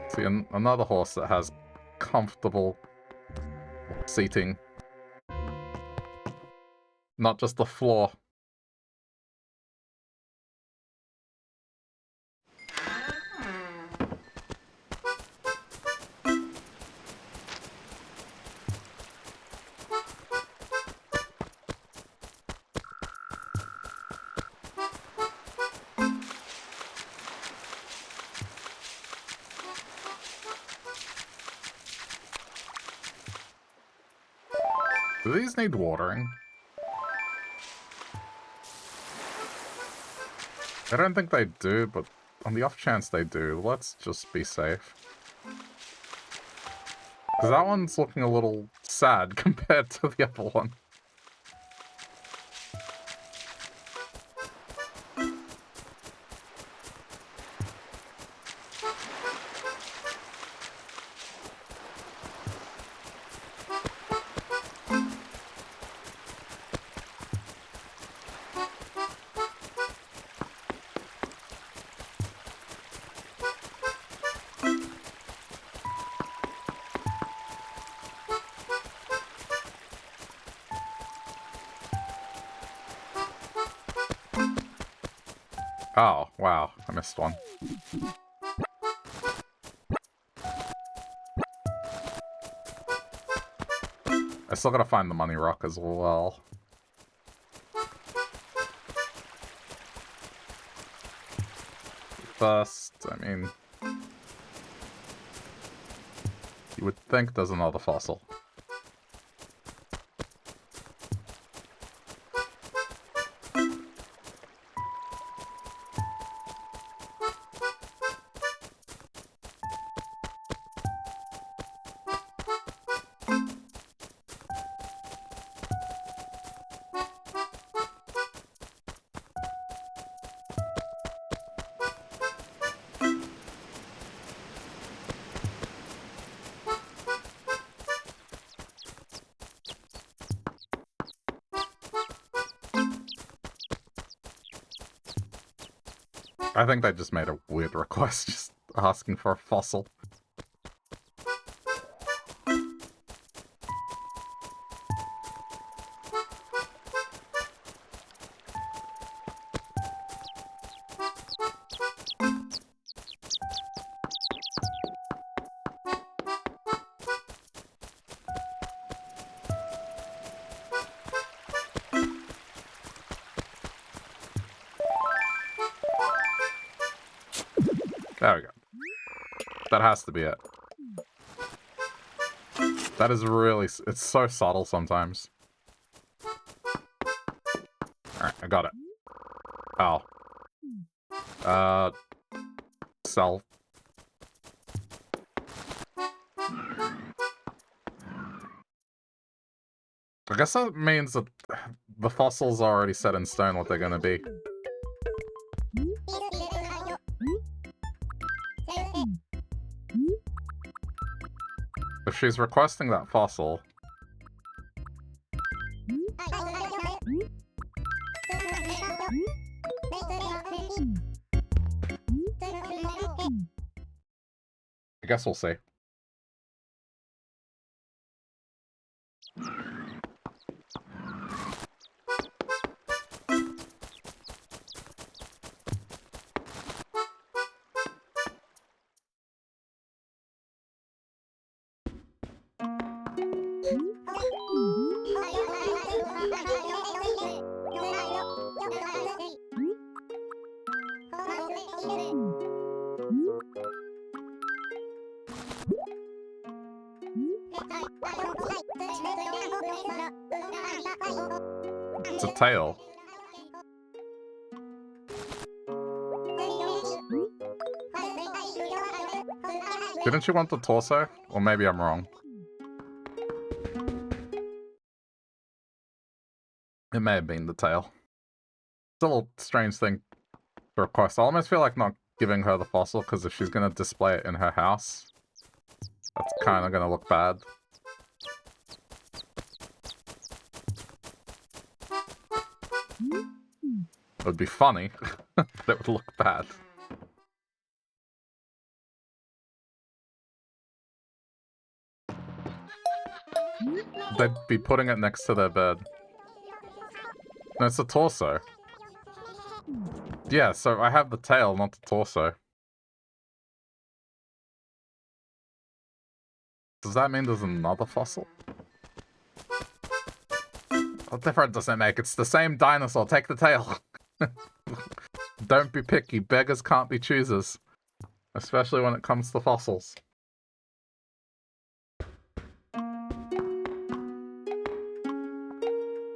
Speaker 1: See, another horse that has comfortable seating. Not just the floor. Do these need watering? I don't think they do, but on the off chance they do, let's just be safe. Because that one's looking a little sad compared to the other one. Oh, wow. I missed one. I still gotta find the money rock as well. First, I mean... you would think there's another fossil. I think they just made a weird request, just asking for a fossil. There we go. That has to be it. That is really... It's so subtle sometimes. Alright, I got it. Oh. Sell. I guess that means that the fossils are already set in stone what they're gonna be. If she's requesting that fossil... I guess we'll see. It's a tail. Didn't you want the torso? Or maybe I'm wrong. It may have been the tail. Still a strange thing to request. I almost feel like not giving her the fossil, because if she's going to display it in her house, that's kind of going to look bad. It would be funny, but it would look bad. They'd be putting it next to their bed. No, it's the torso. Yeah, so I have the tail, not the torso. Does that mean there's another fossil? What difference does it make? It's the same dinosaur. Take the tail. Don't be picky. Beggars can't be choosers. Especially when it comes to fossils.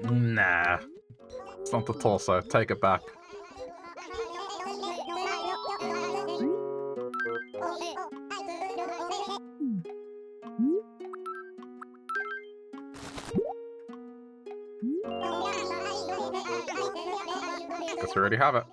Speaker 1: Nah. It's not the torso. Take it back. Guess we already have it.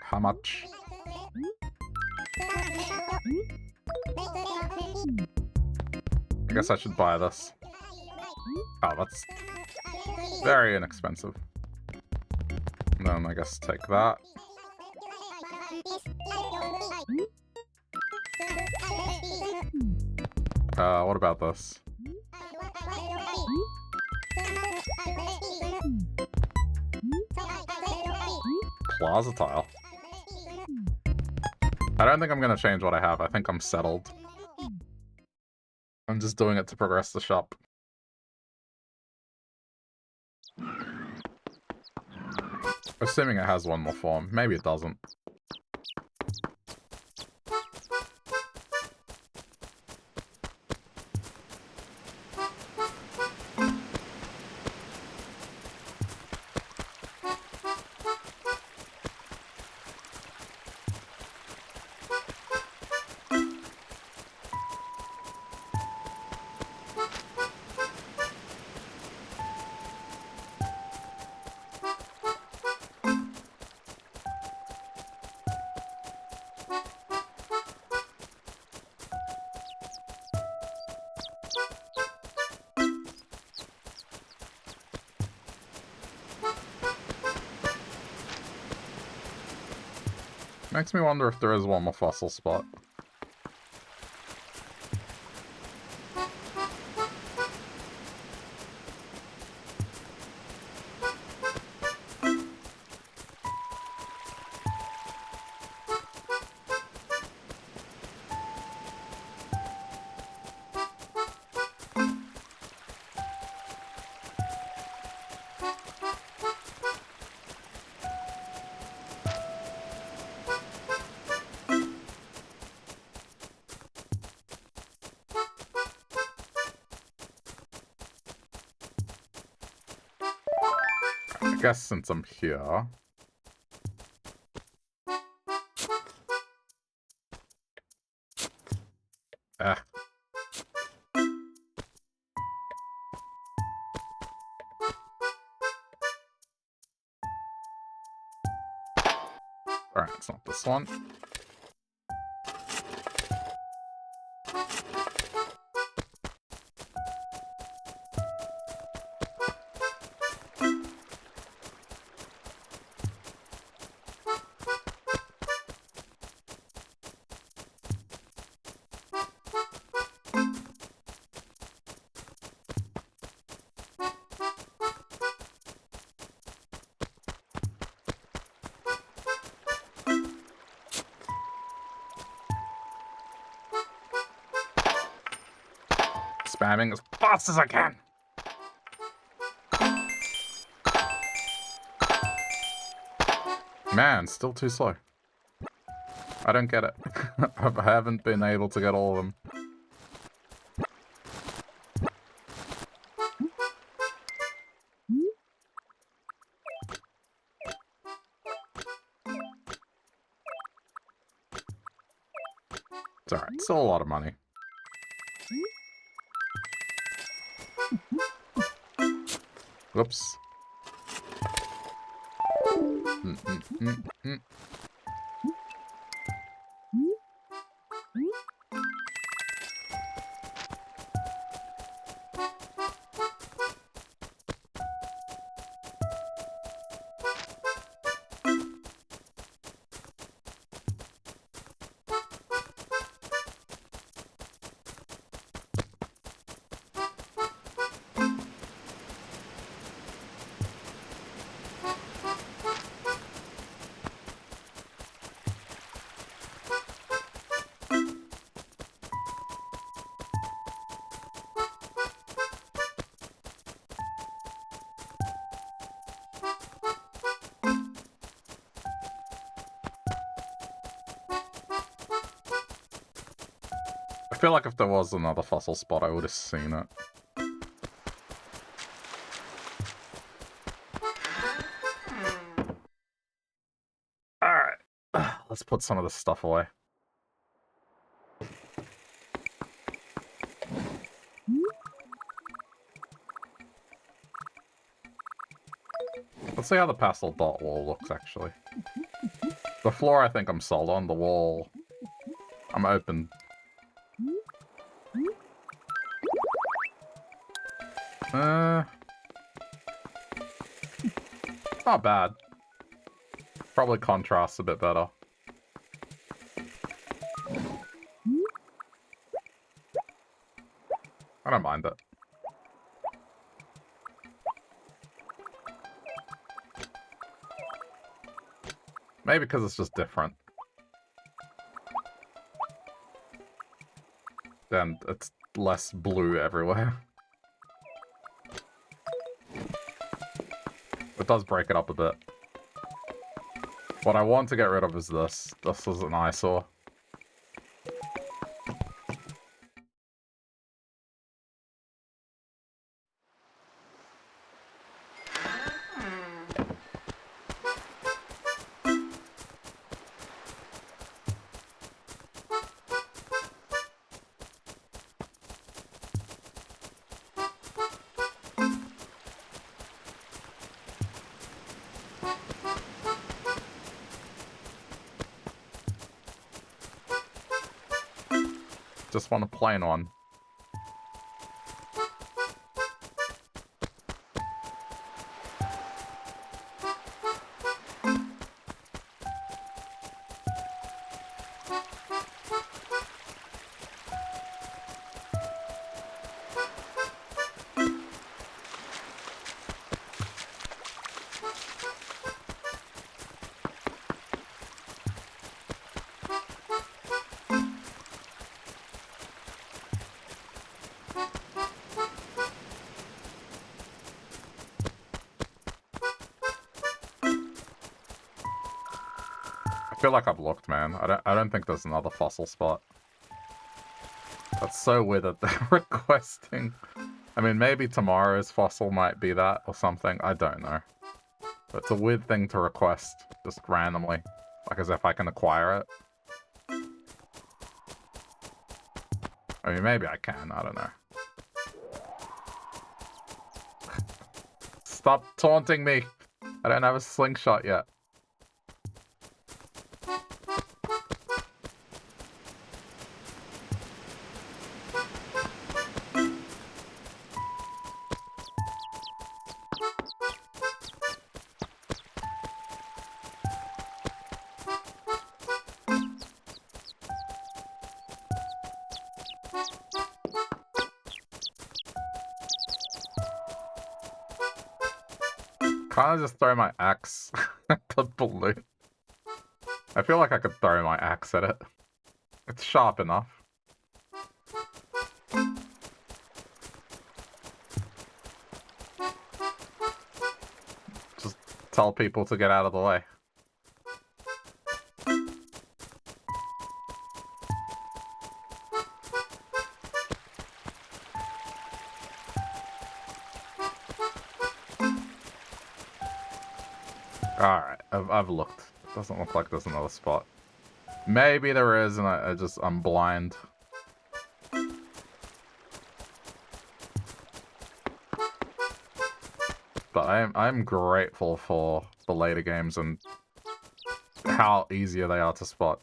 Speaker 1: How much? I guess I should buy this. Oh, that's very inexpensive. And then I guess take that. What about this? Plaza tile. I don't think I'm gonna change what I have. I think I'm settled. I'm just doing it to progress the shop. Assuming it has one more form. Maybe it doesn't. Makes me wonder if there is one more fossil spot. I guess since I'm here... Alright, it's not this one. Spamming as fast as I can. Man, still too slow. I don't get it. I haven't been able to get all of them. It's alright, it's still a lot of money. Whoops. I feel like if there was another fossil spot, I would have seen it. Alright. Let's put some of this stuff away. Let's see how the pastel dot wall looks, actually. The floor I think I'm sold on. The wall, I'm open. Not bad. Probably contrasts a bit better. I don't mind it. Maybe because it's just different. And it's less blue everywhere. It does break it up a bit. What I want to get rid of is this. This is an eyesore. Just want a plain one. feel like I've looked, man. I don't think there's another fossil spot. That's so weird that they're requesting. I mean, maybe tomorrow's fossil might be that or something. I don't know. But it's a weird thing to request just randomly. Like as if I can acquire it. I mean, maybe I can. I don't know. Stop taunting me. I don't have a slingshot yet. Can't I just throw my axe at the balloon? I feel like I could throw my axe at it. It's sharp enough. Just tell people to get out of the way. Alright, I've looked. Doesn't look like there's another spot. Maybe there is, and I'm blind. But I'm grateful for the later games and how easier they are to spot.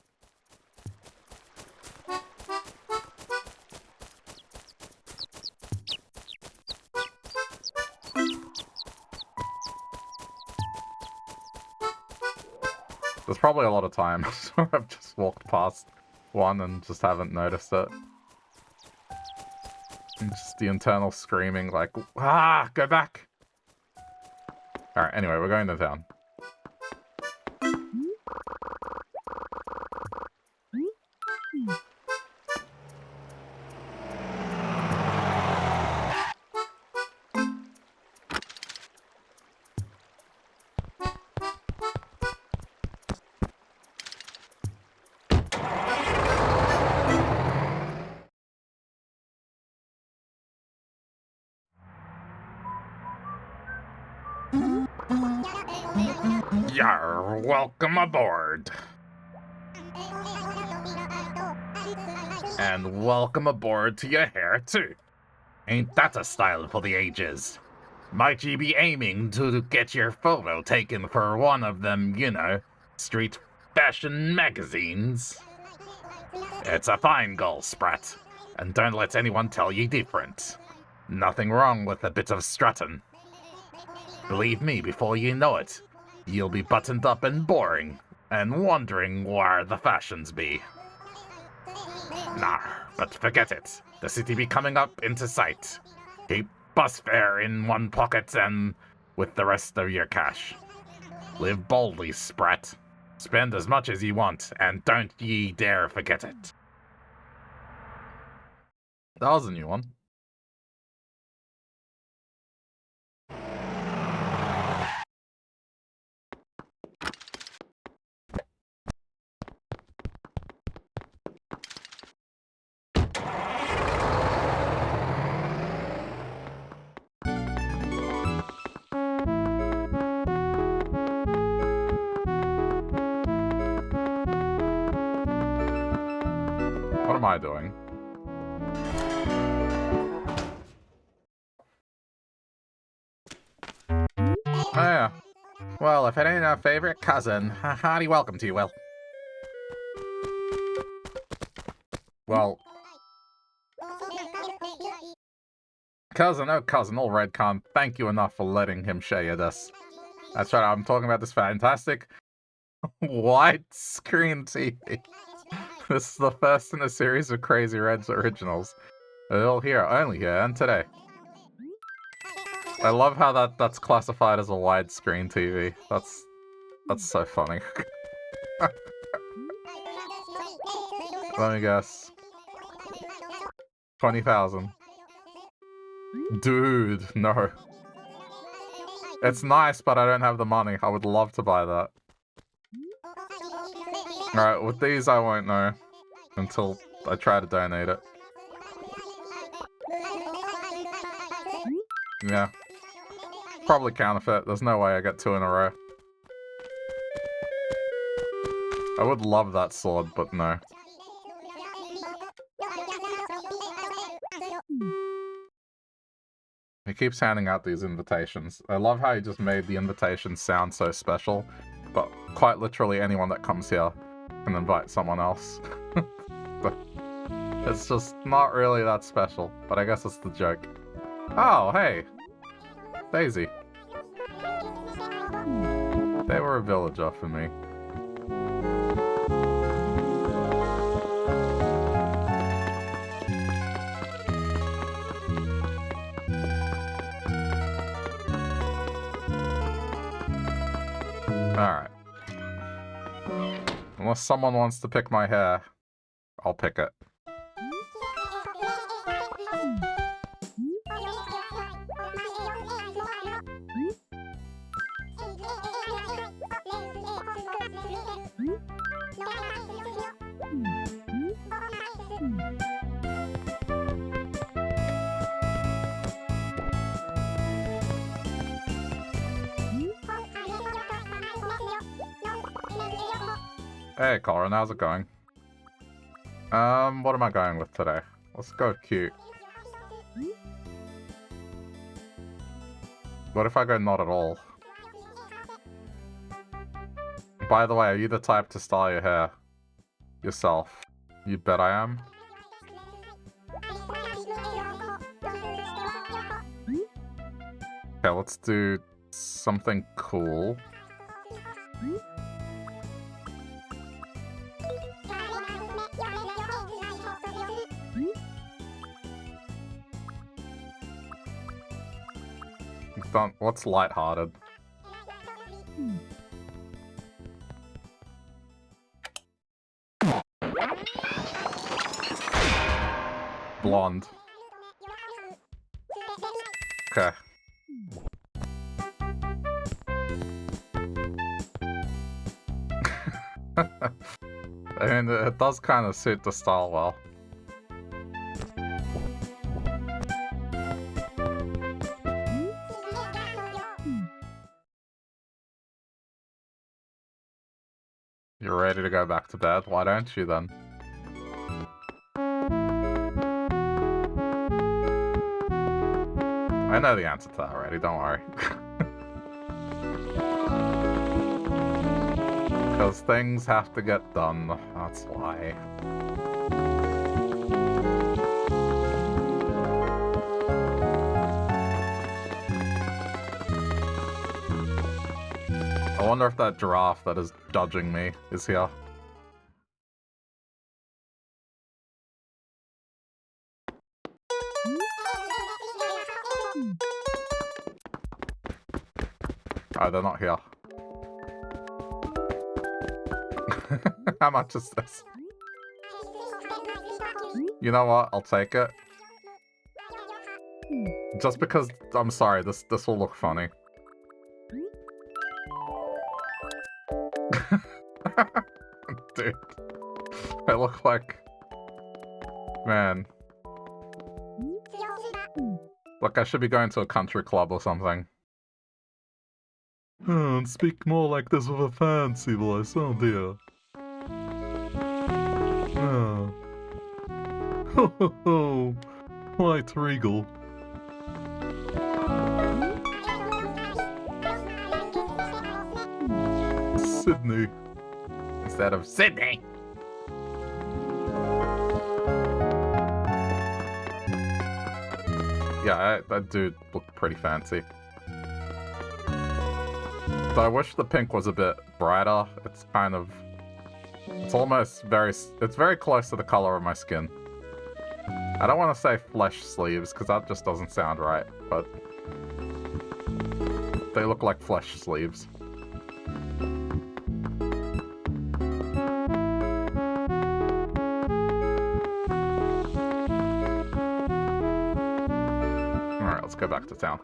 Speaker 1: There's probably a lot of times where I've just walked past one and just haven't noticed it. And just the internal screaming like, ah, go back! Alright, anyway, we're going to town. Yarr, welcome aboard. And welcome aboard to your hair, too. Ain't that a style for the ages? Might you be aiming to get your photo taken for one of them, you know, street fashion magazines? It's a fine goal, Sprat, and don't let anyone tell you different. Nothing wrong with a bit of strutting. Believe me, before you know it, you'll be buttoned up and boring, and wondering where the fashions be. Nah, but forget it. The city be coming up into sight. Keep bus fare in one pocket and with the rest of your cash. Live boldly, Sprat. Spend as much as you want, and don't ye dare forget it. That was a new one. What am I doing? Oh yeah. Well, if it ain't our favorite cousin, hearty welcome to you, Will. Well... Cousin, oh cousin, old Red can't thank you enough for letting him share you this. That's right, I'm talking about this fantastic widescreen TV. This is the first in a series of Crazy Red's originals. All here, only here, and today. I love how that's classified as a widescreen TV. That's so funny. Let me guess. 20,000. Dude, no. It's nice, but I don't have the money. I would love to buy that. Alright, with these I won't know until I try to donate it. Yeah. Probably counterfeit. There's no way I get 2 in a row. I would love that sword, but no. He keeps handing out these invitations. I love how he just made the invitations sound so special, but quite literally anyone that comes here can invite someone else. But it's just not really that special, but I guess it's the joke. Oh, hey! Daisy. They were a villager for me. Alright. Unless someone wants to pick my hair, I'll pick it. Hey, Colin, how's it going? What am I going with today? Let's go cute. What if I go not at all? By the way, are you the type to style your hair yourself? You bet I am. Okay, let's do something cool. What's lighthearted? Blonde. Okay. I mean, it does kind of suit the style well. You're ready to go back to bed? Why don't you then? I know the answer to that already, don't worry. Because things have to get done, that's why. I wonder if that giraffe that is judging me is here. Oh, they're not here. How much is this? You know what? I'll take it. Just because, I'm sorry, this will look funny. Dude. I look like... Man. Look, I should be going to a country club or something. Oh, speak more like this with a fancy voice, oh dear. Oh. Ho ho ho! White Regal. Sydney. Instead of Sydney! Yeah, that dude looked pretty fancy. But I wish the pink was a bit brighter. It's kind of... It's almost very... It's very close to the color of my skin. I don't want to say flesh sleeves, because that just doesn't sound right, but... They look like flesh sleeves. Alright, let's go back to town.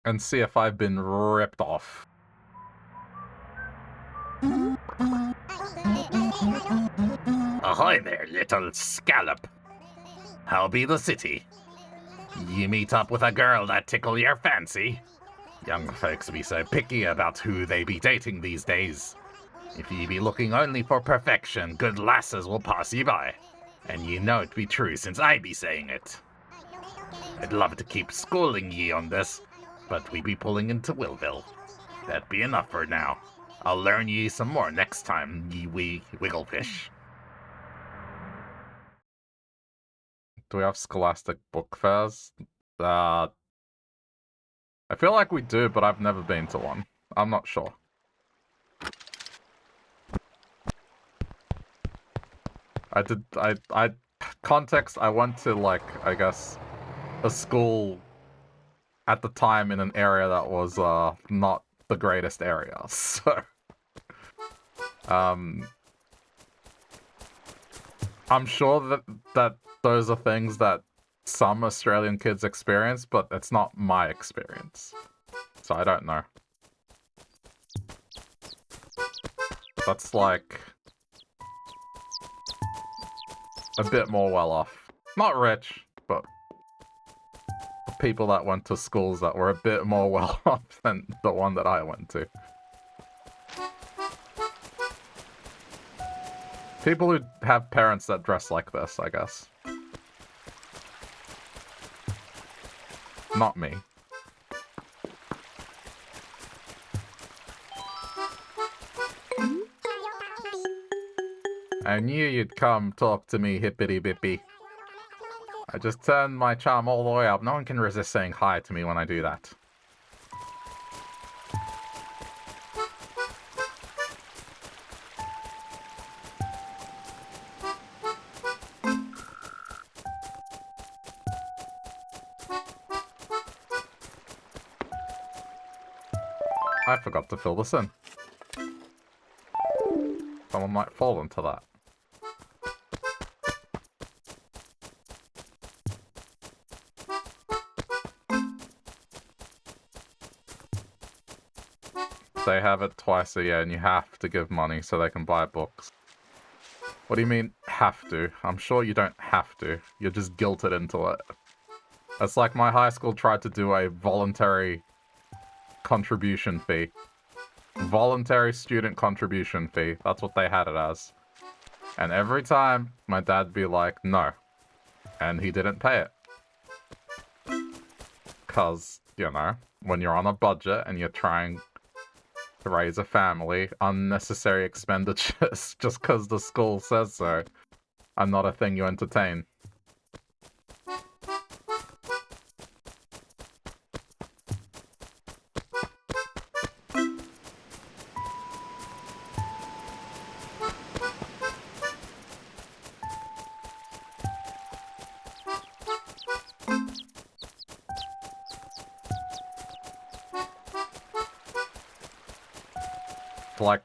Speaker 1: and see if I've been ripped off.
Speaker 2: Ahoy there, little scallop. How be the city? You meet up with a girl that tickle your fancy? Young folks be so picky about who they be dating these days. If ye be looking only for perfection, good lasses will pass ye by. And ye know it be true since I be saying it. I'd love to keep schooling ye on this, but we be pulling into Willville. That be enough for now. I'll learn ye some more next time, ye wee wigglefish.
Speaker 1: Do we have scholastic book fairs? I feel like we do, but I've never been to one. I'm not sure. Context, I went to, like, I guess, a school at the time in an area that was, not the greatest area, so... I'm sure that those are things that some Australian kids experience, but it's not my experience. So I don't know. That's like... a bit more well off. Not rich, but people that went to schools that were a bit more well off than the one that I went to. People who have parents that dress like this, I guess. Not me. I knew you'd come talk to me, hippity-bippy. I just turned my charm all the way up. No one can resist saying hi to me when I do that. I forgot to fill this in. Someone might fall into that. They have it twice a year and you have to give money so they can buy books. What do you mean, have to? I'm sure you don't have to. You're just guilted into it. It's like my high school tried to do a voluntary contribution fee. Voluntary student contribution fee. That's what they had it as. And every time, my dad'd be like, no. And he didn't pay it. Because, you know, when you're on a budget and you're trying to raise a family, unnecessary expenditures just because the school says so are not a thing you entertain. Like,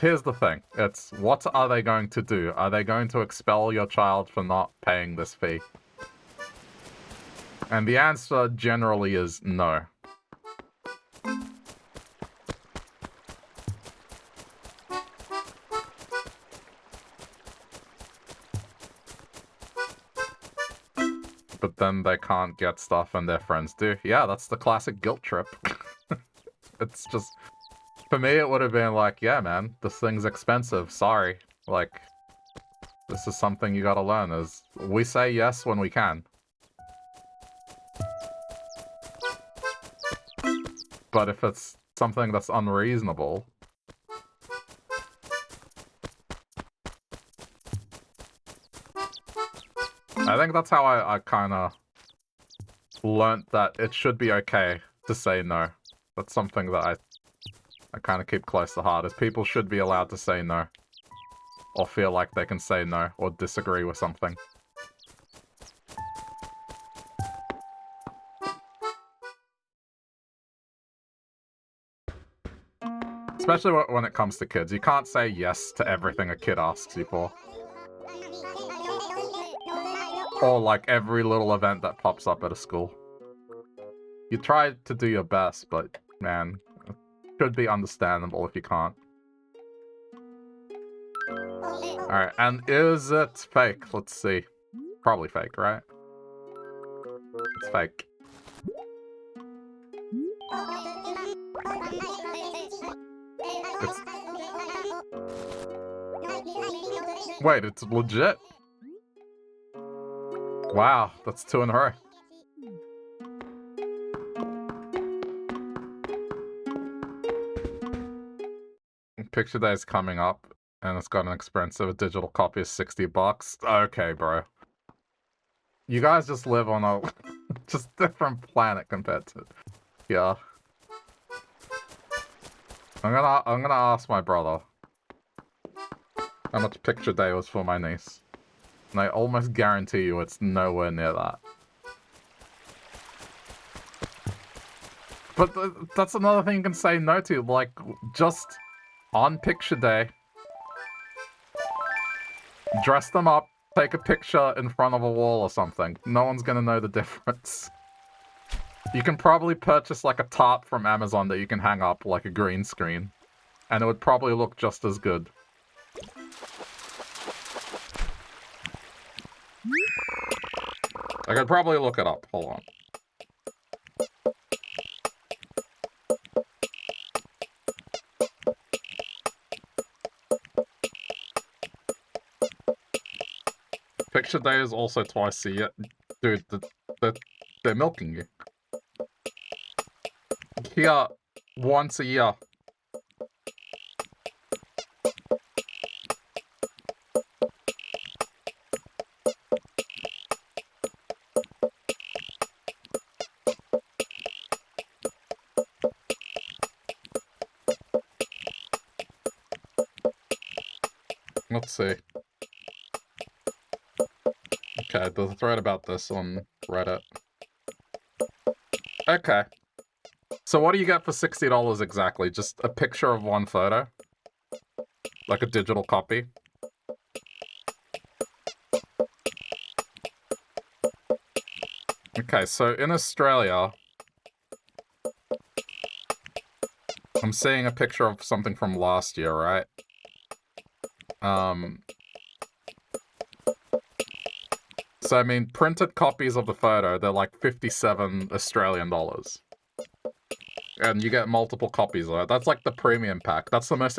Speaker 1: here's the thing. It's, what are they going to do? Are they going to expel your child for not paying this fee? And the answer generally is no. But then they can't get stuff and their friends do. Yeah, that's the classic guilt trip. It's just... For me, it would have been like, yeah, man, this thing's expensive, sorry. Like, this is something you gotta learn, is we say yes when we can. But if it's something that's unreasonable... I think that's how I kinda learnt that it should be okay to say no. That's something that I kind of keep close to heart, is people should be allowed to say no. Or feel like they can say no, or disagree with something. Especially when it comes to kids. You can't say yes to everything a kid asks you for. Or like every little event that pops up at a school. You try to do your best, but man, it should be understandable if you can't. Alright, and is it fake? Let's see. Probably fake, right? It's fake. It's... Wait, it's legit? Wow, that's 2 in a row. Picture Day is coming up, and it's got an expensive digital copy of $60. Okay, bro. You guys just live on a just different planet compared to... Yeah. I'm gonna ask my brother how much Picture Day was for my niece. And I almost guarantee you it's nowhere near that. But that's another thing you can say no to, like, just on Picture Day, dress them up, take a picture in front of a wall or something. No one's gonna know the difference. You can probably purchase like a tarp from Amazon that you can hang up like a green screen, and it would probably look just as good. I could probably look it up, hold on. Picture Day is also twice a year. Dude, they're milking you. Here, once a year. Let's see. Okay, there's a thread about this on Reddit. Okay. So what do you get for $60 exactly? Just a picture of one photo? Like a digital copy? Okay, so in Australia, I'm seeing a picture of something from last year, right? So I mean, printed copies of the photo, they're like 57 Australian dollars. And you get multiple copies of it. That's like the premium pack. That's the most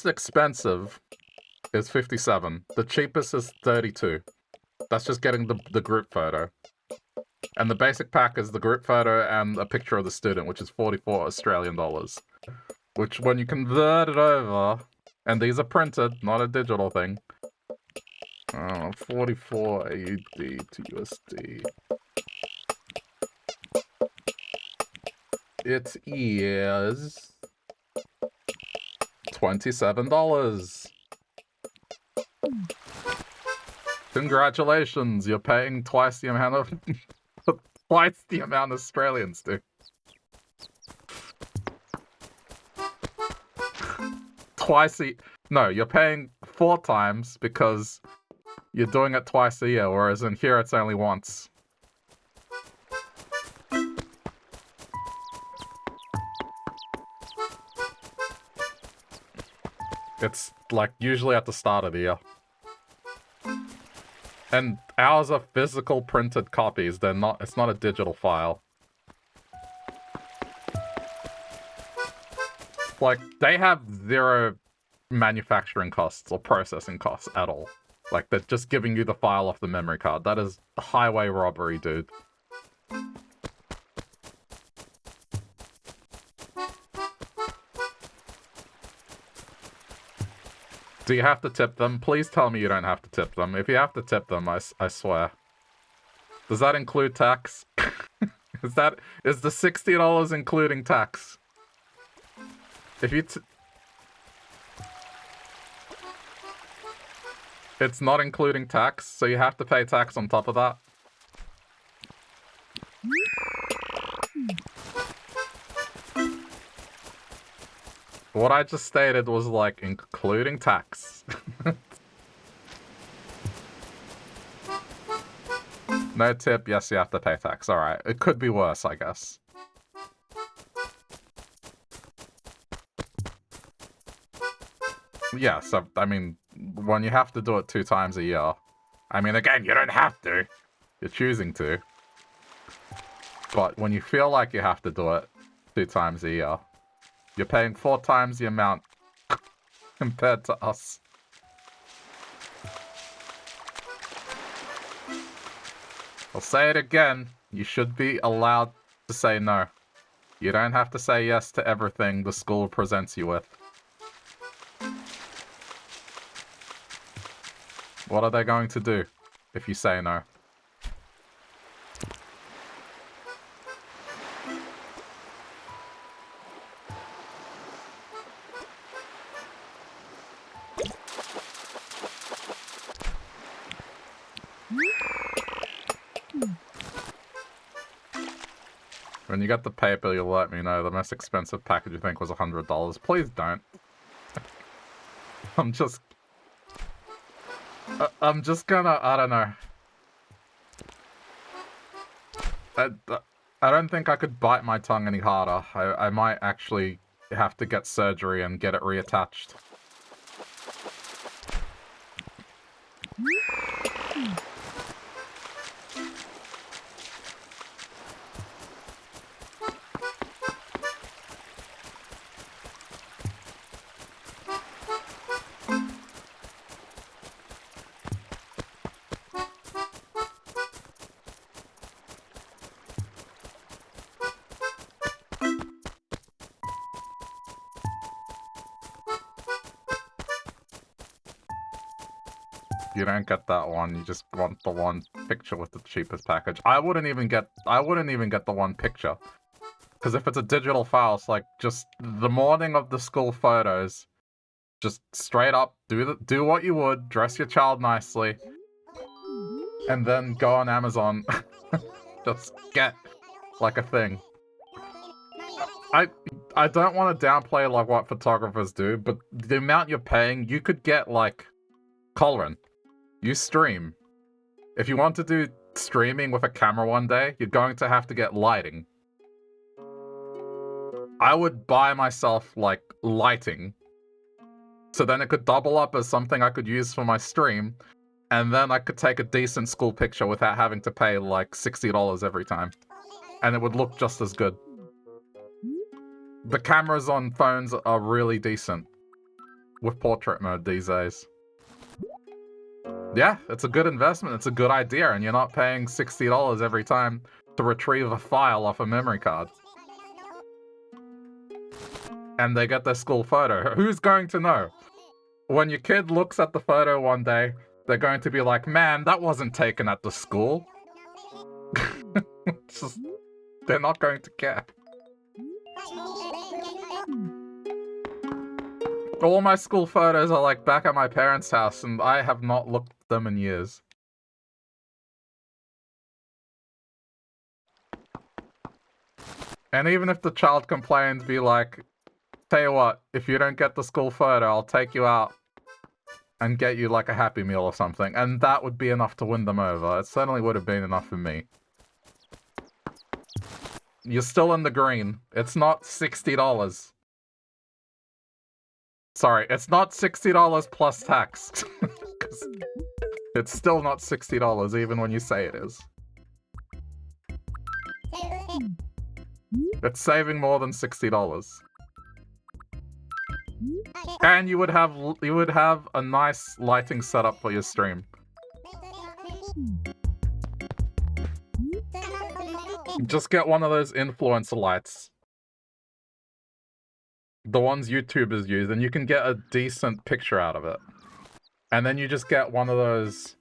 Speaker 1: expensive is 57. The cheapest is 32. That's just getting the group photo. And the basic pack is the group photo and a picture of the student, which is 44 Australian dollars. Which, when you convert it over, and these are printed, not a digital thing. 44 AUD to USD. It is $27. Congratulations, you're paying twice the amount of twice the amount Australians do. No, you're paying 4 times because you're doing it twice a year, whereas in here it's only once. It's like usually at the start of the year. And ours are physical printed copies, they're not, it's not a digital file. Like, they have 0 manufacturing costs or processing costs at all. Like, they're just giving you the file off the memory card. That is highway robbery, dude. Do you have to tip them? Please tell me you don't have to tip them. If you have to tip them, I swear. Does that include tax? Is the $60 including tax? If you it's not including tax, so you have to pay tax on top of that. What I just stated was like including tax. No tip, yes, you have to pay tax. Alright, it could be worse, I guess. Yeah, so, I mean, when you have to do it 2 times a year... I mean, again, you don't have to. You're choosing to. But when you feel like you have to do it 2 times a year, you're paying 4 times the amount compared to us. I'll say it again. You should be allowed to say no. You don't have to say yes to everything the school presents you with. What are they going to do if you say no? When you get the paper, you'll let me know. The most expensive package you think was $100. Please don't. I'm just gonna, I don't know. I don't think I could bite my tongue any harder. I might actually have to get surgery and get it reattached. You don't get that one, you just want the one picture with the cheapest package. I wouldn't even get the one picture. Because if it's a digital file, it's like, just the morning of the school photos, just straight up, do what you would, dress your child nicely, and then go on Amazon. Just get, like, a thing. I don't want to downplay, like, what photographers do, but the amount you're paying, you could get, like, Colin. You stream. If you want to do streaming with a camera one day, you're going to have to get lighting. I would buy myself, like, lighting. So then it could double up as something I could use for my stream, and then I could take a decent school picture without having to pay, like, $60 every time. And it would look just as good. The cameras on phones are really decent with portrait mode these days. Yeah, it's a good investment, it's a good idea, and you're not paying $60 every time to retrieve a file off a memory card. And they get their school photo. Who's going to know? When your kid looks at the photo one day, they're going to be like, man, that wasn't taken at the school. Just, they're not going to care. All my school photos are like back at my parents' house, and I have not looked at them in years. And even if the child complains, be like, tell you what, if you don't get the school photo, I'll take you out and get you like a Happy Meal or something. And that would be enough to win them over. It certainly would have been enough for me. You're still in the green. It's not $60. Sorry, it's not $60 plus tax. It's still not $60 even when you say it is. It's saving more than $60. And you would have a nice lighting setup for your stream. Just get one of those influencer lights. The ones YouTubers use, and you can get a decent picture out of it. And then you just get one of those...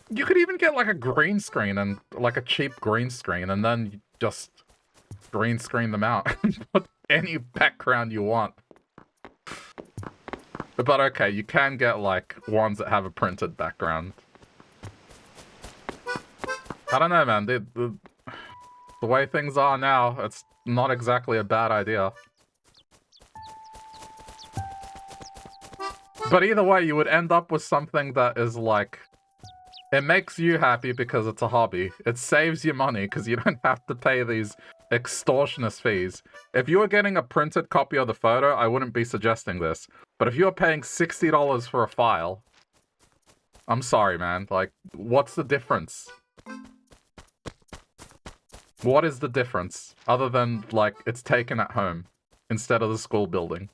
Speaker 1: You could even get like a green screen, and like a cheap green screen, and then you just green screen them out and put any background you want. But okay, you can get like ones that have a printed background. I don't know, man. The way things are now, it's not exactly a bad idea. But either way, you would end up with something that is like... It makes you happy because it's a hobby. It saves you money because you don't have to pay these extortionist fees. If you were getting a printed copy of the photo, I wouldn't be suggesting this. But if you're paying $60 for a file, I'm sorry, man. Like, what's the difference? What is the difference? Other than, like, it's taken at home instead of the school building.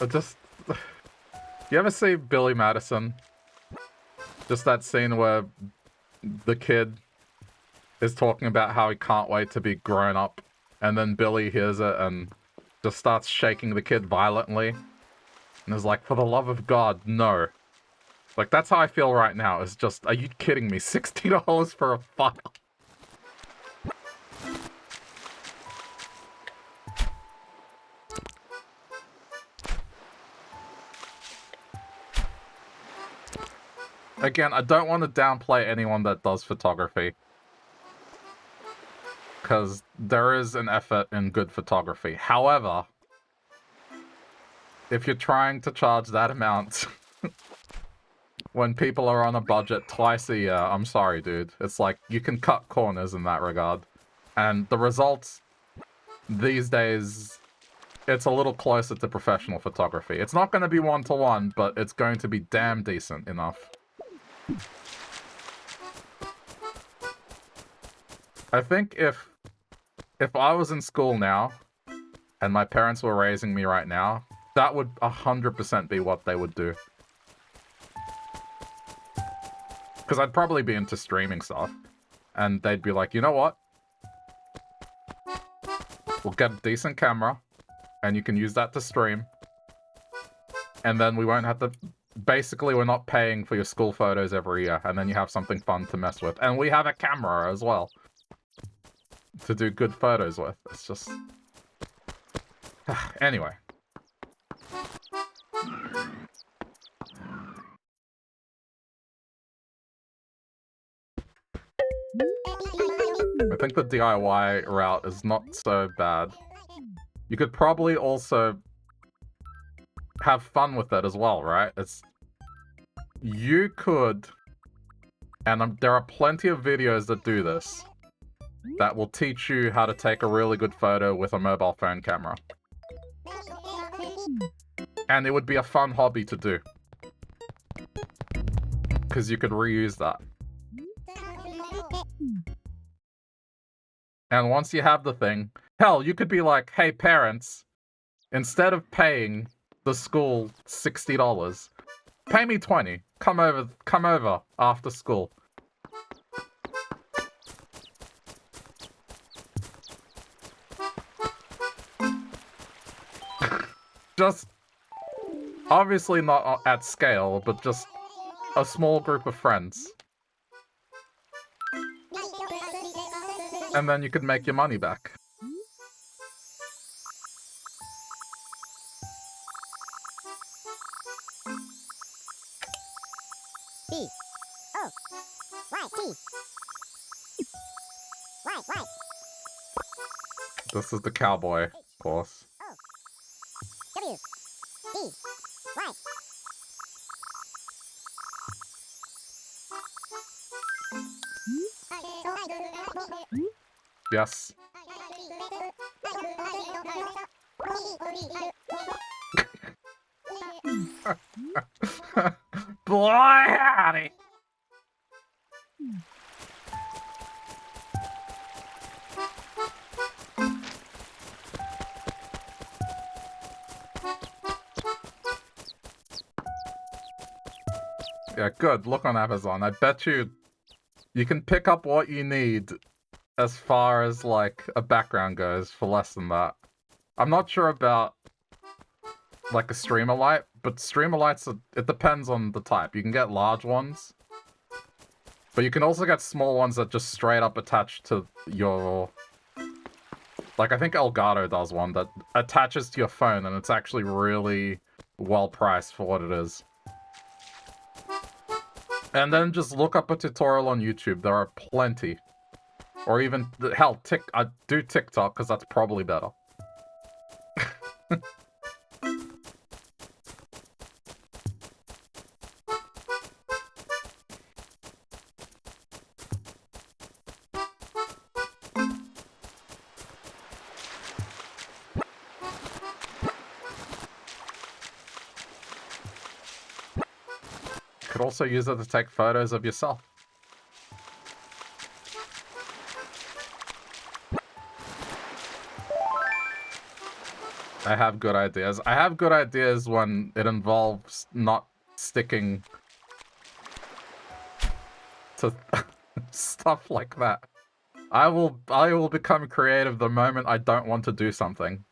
Speaker 1: Just... You ever see Billy Madison? Just that scene where the kid is talking about how he can't wait to be grown up, and then Billy hears it and just starts shaking the kid violently, and is like, for the love of God, no. Like, that's how I feel right now. It's just, are you kidding me? $60 for a file? Again, I don't want to downplay anyone that does photography, because there is an effort in good photography. However, if you're trying to charge that amount when people are on a budget twice a year, I'm sorry, dude. It's like, you can cut corners in that regard. And the results these days, it's a little closer to professional photography. It's not going to be one-to-one, but it's going to be damn decent enough. I think if I was in school now, and my parents were raising me right now, that would 100% be what they would do. Because I'd probably be into streaming stuff, and they'd be like, you know what? We'll get a decent camera, and you can use that to stream. And then we won't have to... Basically, we're not paying for your school photos every year, and then you have something fun to mess with. And we have a camera as well to do good photos with. It's just... Anyway. I think the DIY route is not so bad. You could probably also have fun with it as well, right? You could, and there are plenty of videos that do this, that will teach you how to take a really good photo with a mobile phone camera. And it would be a fun hobby to do, because you could reuse that. And once you have the thing, hell, you could be like, hey parents, instead of paying the school $60, pay me $20. Come over after school. Just, obviously not at scale, but just a small group of friends. And then you could make your money back.
Speaker 3: B. O. Y. T. Y. Y.
Speaker 1: This is the cowboy course.
Speaker 3: O. W. D. Y.
Speaker 1: Yes. Boy, howdy. Yeah, good. Look on Amazon. I bet you can pick up what you need as far as, like, a background goes for less than that. I'm not sure about, like, a streamer light, but streamer lights, it depends on the type. You can get large ones, but you can also get small ones that just straight up attach to your... Like, I think Elgato does one that attaches to your phone, and it's actually really well priced for what it is. And then just look up a tutorial on YouTube. There are plenty. Or even, hell, I do TikTok, because that's probably better. Could also use it to take photos of yourself. I have good ideas. I have good ideas when it involves not sticking to stuff like that. I will become creative the moment I don't want to do something.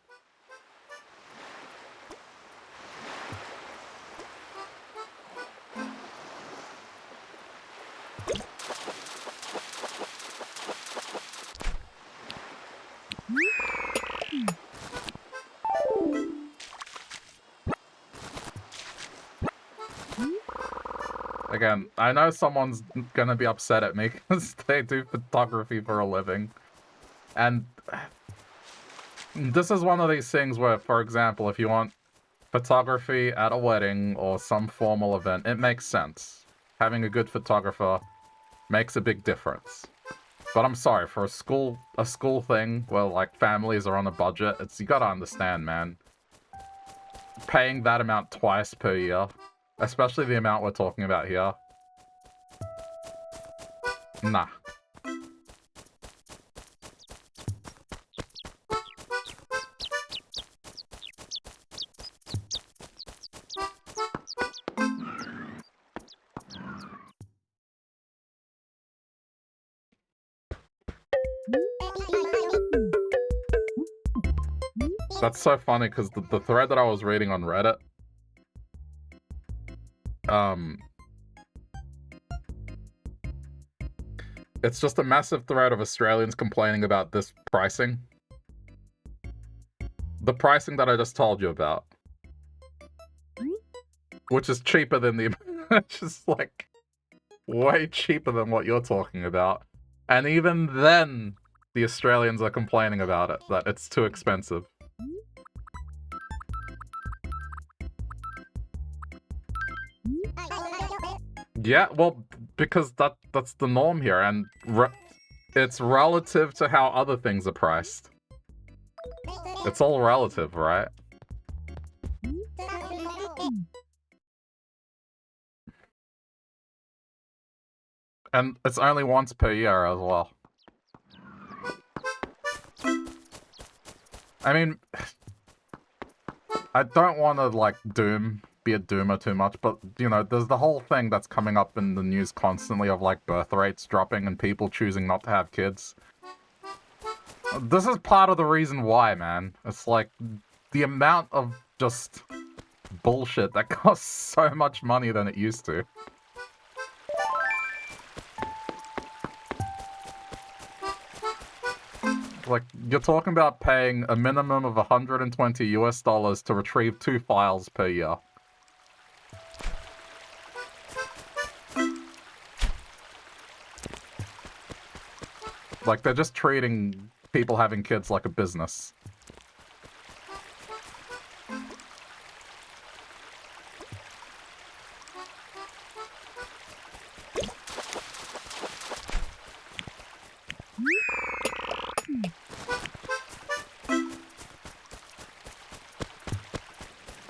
Speaker 1: Again, I know someone's gonna be upset at me because they do photography for a living. And this is one of these things where, for example, if you want photography at a wedding or some formal event, it makes sense. Having a good photographer makes a big difference. But I'm sorry, for a school thing where, like, families are on a budget, you gotta understand, man. Paying that amount twice per year, especially the amount we're talking about here. Nah. That's so funny, because the thread that I was reading on Reddit, it's just a massive thread of Australians complaining about this pricing. The pricing that I just told you about. Which is cheaper than the... It's just, like, way cheaper than what you're talking about. And even then, the Australians are complaining about it, that it's too expensive. Yeah, well, because that's the norm here, and it's relative to how other things are priced. It's all relative, right? And it's only once per year as well. I mean, I don't want to, like, be a doomer too much, but, you know, there's the whole thing that's coming up in the news constantly of, like, birth rates dropping and people choosing not to have kids. This is part of the reason why, man. It's like, the amount of just bullshit that costs so much money than it used to. Like, you're talking about paying a minimum of $120 US to retrieve 2 files per year. Like, they're just treating people having kids like a business.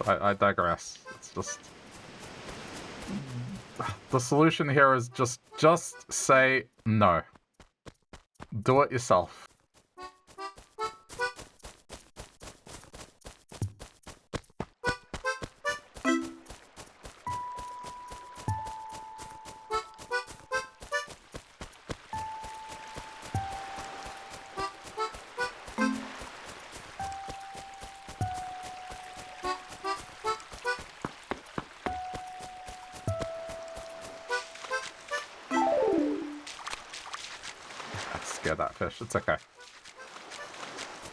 Speaker 1: I digress. It's just... The solution here is just say no. Do it yourself. That fish. It's okay.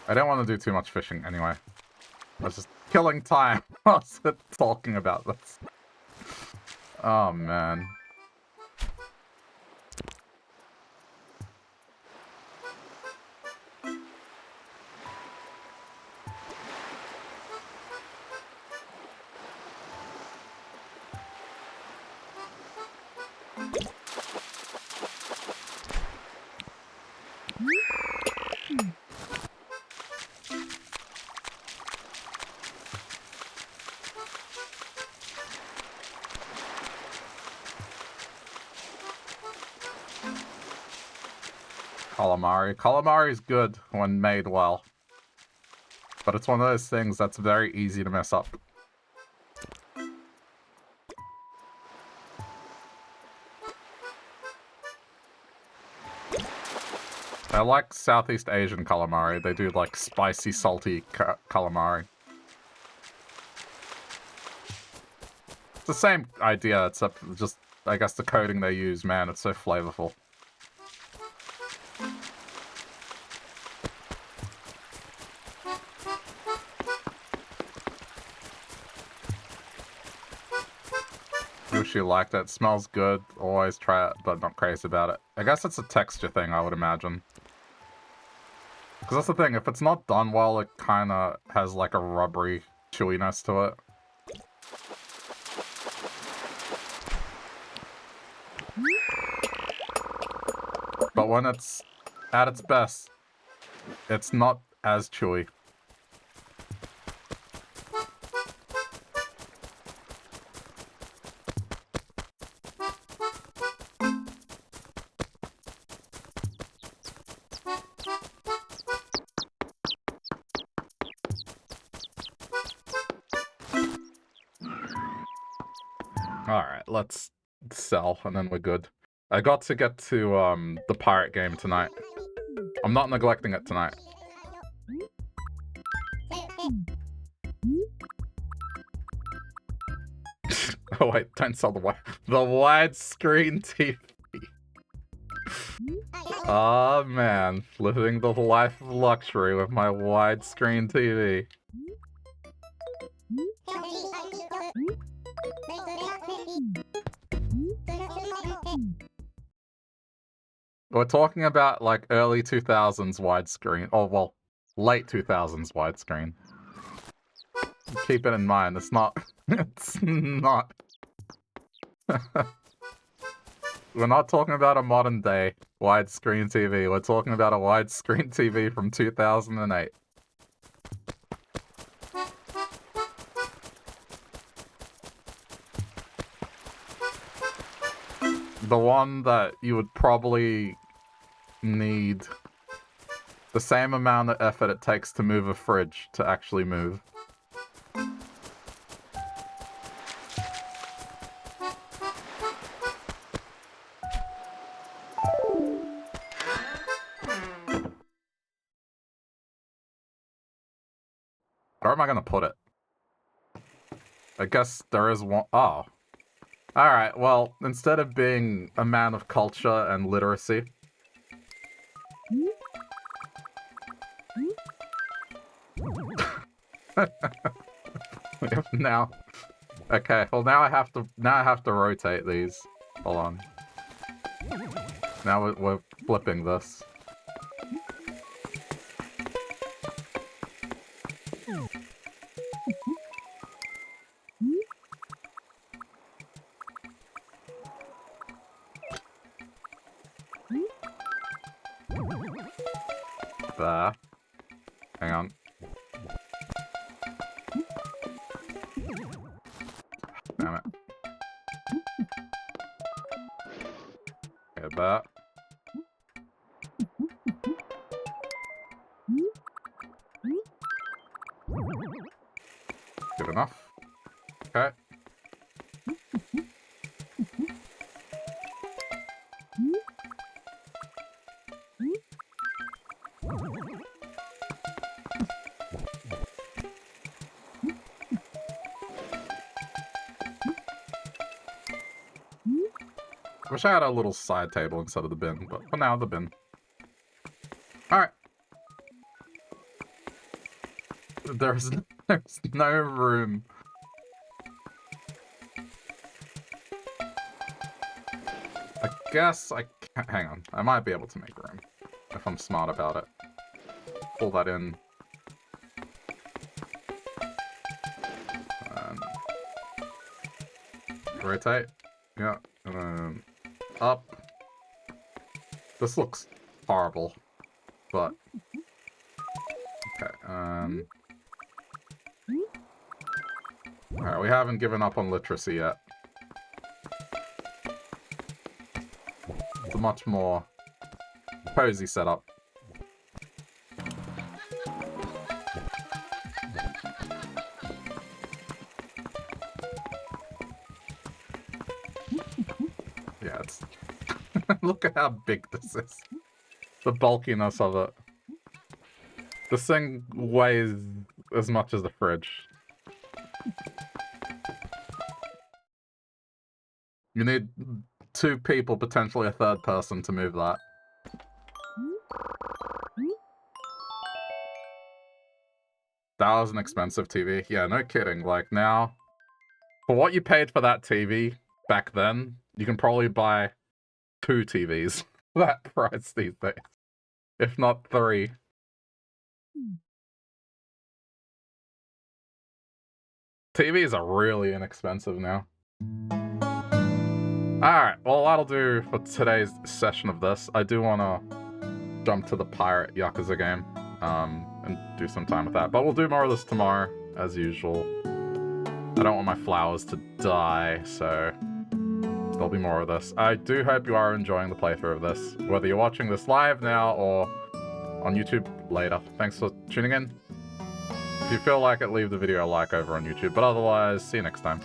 Speaker 1: I don't want to do too much fishing anyway. I was just killing time while I was talking about this. Oh, man. calamari. Calamari is good when made well. But it's one of those things that's very easy to mess up. I like Southeast Asian calamari. They do like spicy, salty calamari. It's the same idea, except just, I guess, the coating they use, man, it's so flavorful. Wish you liked it. Smells good. Always try it, but not crazy about it. I guess it's a texture thing, I would imagine. Because that's the thing, if it's not done well, it kind of has like a rubbery chewiness to it. But when it's at its best, it's not as chewy. Alright, let's sell, and then we're good. I got to get to, the pirate game tonight. I'm not neglecting it tonight. Oh wait, don't sell the widescreen TV. Oh man, living the life of luxury with my widescreen TV. We're talking about like early 2000s widescreen. Oh, well, late 2000s widescreen. Keep it in mind, it's not... it's not... We're not talking about a modern day widescreen TV. We're talking about a widescreen TV from 2008. The one that you would probably need the same amount of effort it takes to move a fridge to actually move. Where am I gonna put it? I guess there is one. Oh. Alright, well, instead of being a man of culture and literacy... now... Okay, well now I have to rotate these. Hold on. Now we're flipping this. There. Hang on. Damn it. Get that. Good enough. Okay. Wish I had a little side table instead of the bin, but for now, the bin. Alright. There's no room. I guess I can't. Hang on. I might be able to make room if I'm smart about it. Pull that in. Rotate. Yeah. And then up. This looks horrible, but okay. Alright, we haven't given up on literacy yet. It's a much more Cozy setup. Yeah, it's... Look at how big this is. The bulkiness of it. This thing weighs as much as the fridge. You need 2 people, potentially a 3rd person, to move that. That was an expensive TV. Yeah, no kidding. Like, now, for what you paid for that TV back then, you can probably buy 2 TVs for that price these days. If not 3. TVs are really inexpensive now. Alright, well that'll do for today's session of this. I do want to jump to the Pirate Yakuza game, and do some time with that. But we'll do more of this tomorrow, as usual. I don't want my flowers to die, so there'll be more of this. I do hope you are enjoying the playthrough of this, whether you're watching this live now or on YouTube later. Thanks for tuning in. If you feel like it, leave the video a like over on YouTube, but otherwise, see you next time.